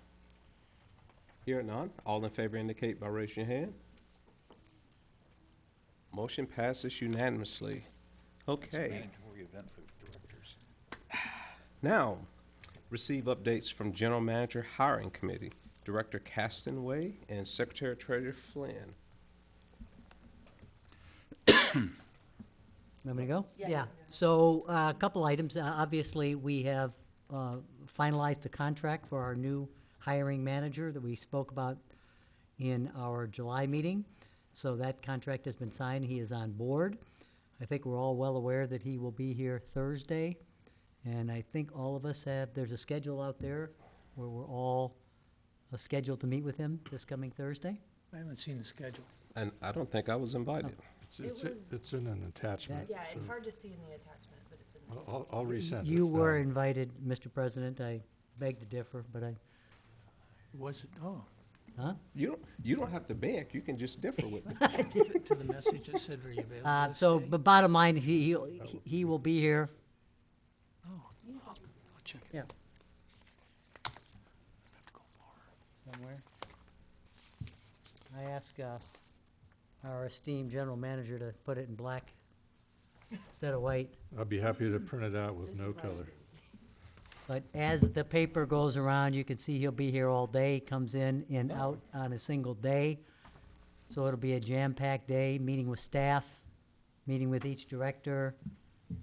Here none. All in favor indicate by raising your hand. Motion passes unanimously. Okay. Mandatory event for the directors. Now, receive updates from General Manager Hiring Committee, Director Castanway and Secretary Treasurer Flynn. Want me to go? Yeah. So, a couple items. Obviously, we have finalized the contract for our new hiring manager that we spoke about in our July meeting. So that contract has been signed. He is on board. I think we're all well aware that he will be here Thursday. And I think all of us there's a schedule out there where we're all scheduled to meet with him this coming Thursday. I haven't seen the schedule. And I don't think I was invited. It's in an attachment. Yeah, it's so hard to see in the attachment, but it's in I'll resend it. You were invited, Mr. President. I beg to differ, but Was it? Oh, You don't have to beg, you can just differ with me. to the message that said, "Are you available?" this so, day?" but bottom line, he will be here. I'll check it. Yeah. Have to go far. Somewhere. I asked our esteemed general manager to put it in black instead of white. I'd be happy to print it out with no color. But as the paper goes around, you can see he'll be here all day, comes in and out on a single day. So it'll be a jam-packed day, meeting with staff, meeting with each director.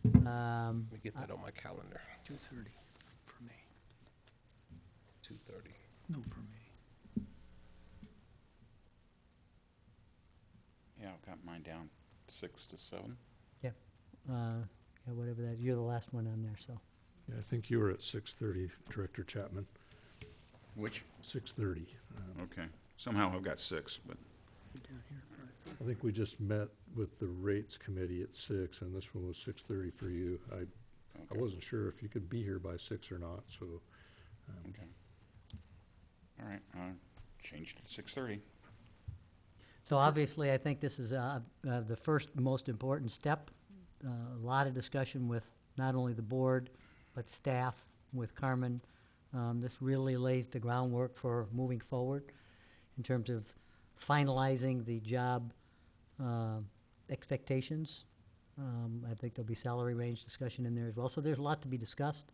Let me get that on my calendar, 2:30 for me. 2:30. No, for me. Yeah, I've got mine down 6 to 7. Yeah, whatever that, you're the last one on there, so. Yeah, I think you were at 6:30, Director Chapman, Which? 6:30. Okay. Somehow I've got 6, but I think we just met with the rates committee at 6, and this one was 6:30 for you. I Okay. wasn't sure if you could be here by 6 or not, so. Okay. All right, changed it to 6:30. So obviously, I think this is the first most important step. A lot of discussion with not only the board, but staff, with Carmen. This really lays the groundwork for moving forward in terms of finalizing the job expectations. I think there'll be salary range discussion in there as well. So there's a lot to be discussed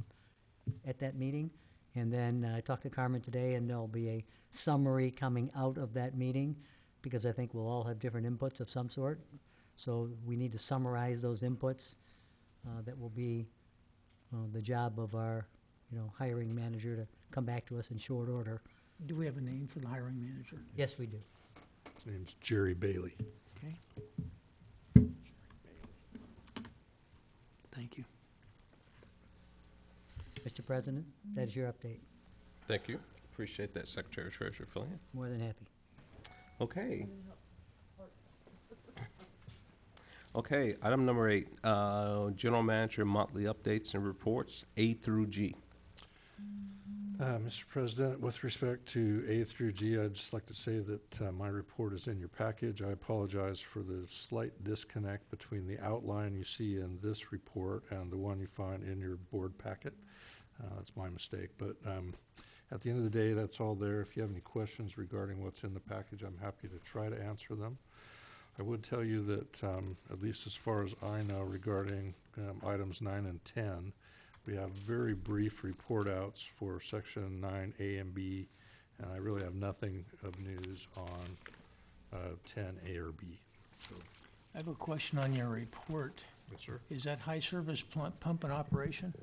at that meeting. And then I talked to Carmen today, and there'll be a summary coming out of that meeting, because I think we'll all have different inputs of some sort. So we need to summarize those inputs. That will be the job of our, hiring manager to come back to us in short order. Do we have a name for the hiring manager? Yes, we do. His name's Jerry Bailey. Okay. Thank you. Mr. President, that is your update. Thank you. Appreciate that, Secretary Treasurer Fillion. More than happy. Okay. Okay, item number 8, General Manager monthly updates and reports, A through G. Mr. President, with respect to A through G, I'd just like to say that my report is in your package. I apologize for the slight disconnect between the outline you see in this report and the one you find in your board packet. That's my mistake, but at the end of the day, that's all there. If you have any questions regarding what's in the package, I'm happy to try to answer them. I would tell you that, at least as far as I know, regarding items 9 and 10, we have very brief report outs for section 9A and B, and I really have nothing of news on 10A or B. So, I have a question on your report. yes, sir. Is that high service pump in operation?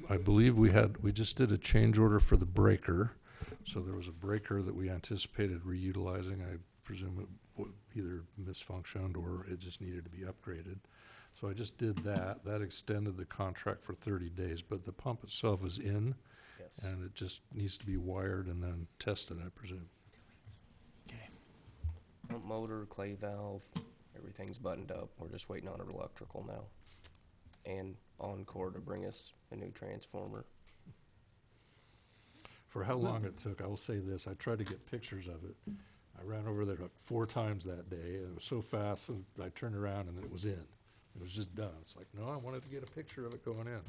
I believe we just did a change order for the breaker. So there was a breaker that we anticipated reutilizing. I presume it either misfunctioned or it just needed to be upgraded. So I just did that. That extended the contract for 30 days, but the pump itself is in, Yes. and it just needs to be wired and then tested, I presume. Okay. Pump motor, clay valve, everything's buttoned up. We're just waiting on our electrical now. And Encore to bring us a new transformer. For how long it took, I will say this, I tried to get pictures of it. I ran over there like 4 times that day, and it was so fast, and I turned around and it was in. It was just done. It's like, no, I wanted to get a picture of it going in.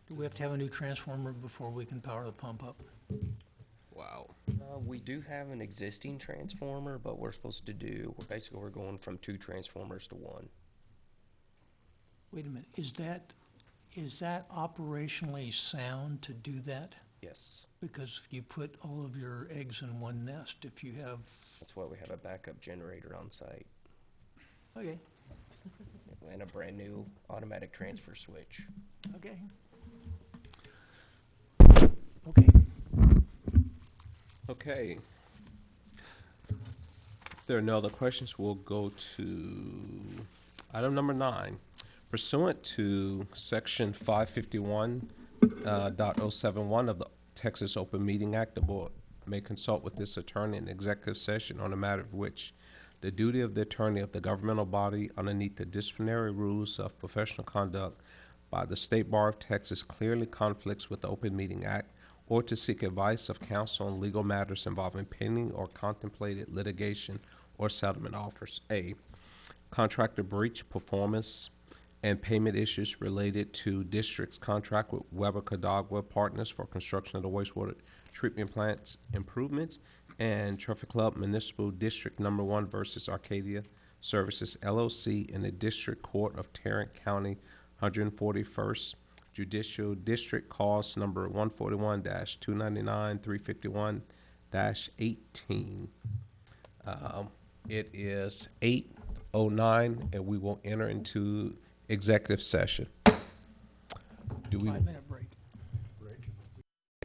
Do we have to have a new transformer before we can power the pump up? Wow. We do have an existing transformer, but we're supposed to do, we're going from 2 transformers to 1. Wait a minute, is that operationally sound to do that? Yes. Because you put all of your eggs in one nest if you have, That's why we have a backup generator on site okay, and a brand new automatic transfer switch. okay. Okay. Okay. If there are no other questions, we'll go to item number 9. Pursuant to section 551.071 of the Texas Open Meeting Act, the board may consult with this attorney in executive session on a matter of which the duty of the attorney of the governmental body underneath the disciplinary rules of professional conduct by the State Bar of Texas clearly conflicts with the Open Meeting Act, or to seek advice of counsel on legal matters involving pending or contemplated litigation or settlement offers. A, contractor breach, performance, and payment issues related to district's contract with Weber Cadagua Partners for construction of the wastewater treatment plants improvements, and Trophy Club Municipal District Number 1 versus Arcadia Services LLC in the District Court of Tarrant County, 141st Judicial District, cause number 141-299-351-18. It is 8:09, and we will enter into executive session. Do we? 5-minute break.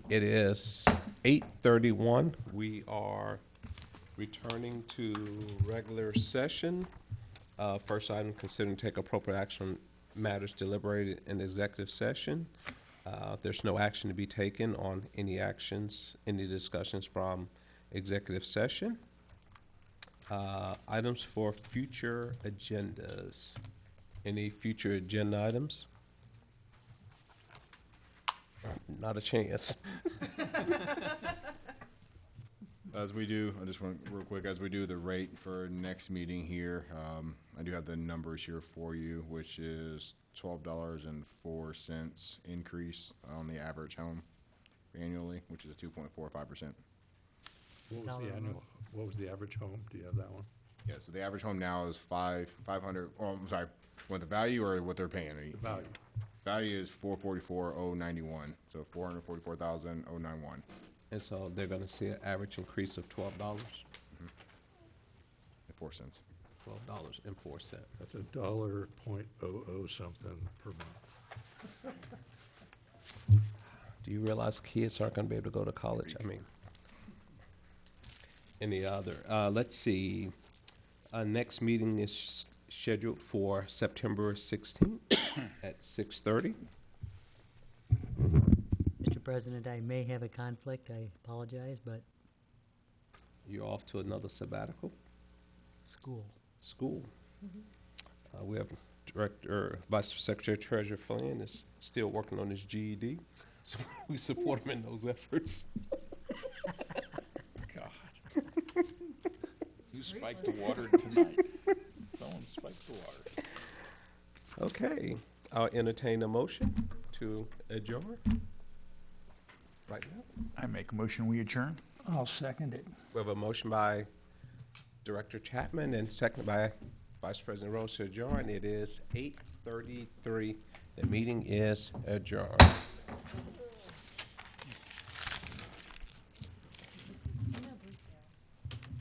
It is 8:31. We are returning to regular session. First item, consider and take appropriate action on matters deliberated in executive session. There's no action to be taken on any discussions from executive session. Items for future agendas. Any future agenda items? Not a chance. As we do, I just want, real quick, as we do the rate for next meeting here, I do have the numbers here for you, which is $12.04 increase on the average home annually, which is a 2.45%. What was the average home? Do you have that one? Yeah, so the average home now is 500, oh, I'm sorry, want the value or what they're paying? The value. Value is 444,091, so 444,091. And so they're gonna see an average increase of $12, $0.04. $12.04. That's $1.00 something per month. Do you realize kids aren't gonna be able to go to college? I mean, any other? Let's see. Next meeting is scheduled for September 16th at 6:30. Mr. President, I may have a conflict, I apologize, but You're off to another sabbatical school. school. We have Vice Secretary Treasurer Flynn is still working on his GED, so we support him in those efforts. God. You spiked the water tonight. Someone spiked the water. Okay, I'll entertain a motion to adjourn right now. I make a motion, we adjourn? I'll second it. We have a motion by Director Chapman and seconded by Vice President Rose to adjourn. It is 8:33. The meeting is adjourned.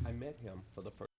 I met him for the first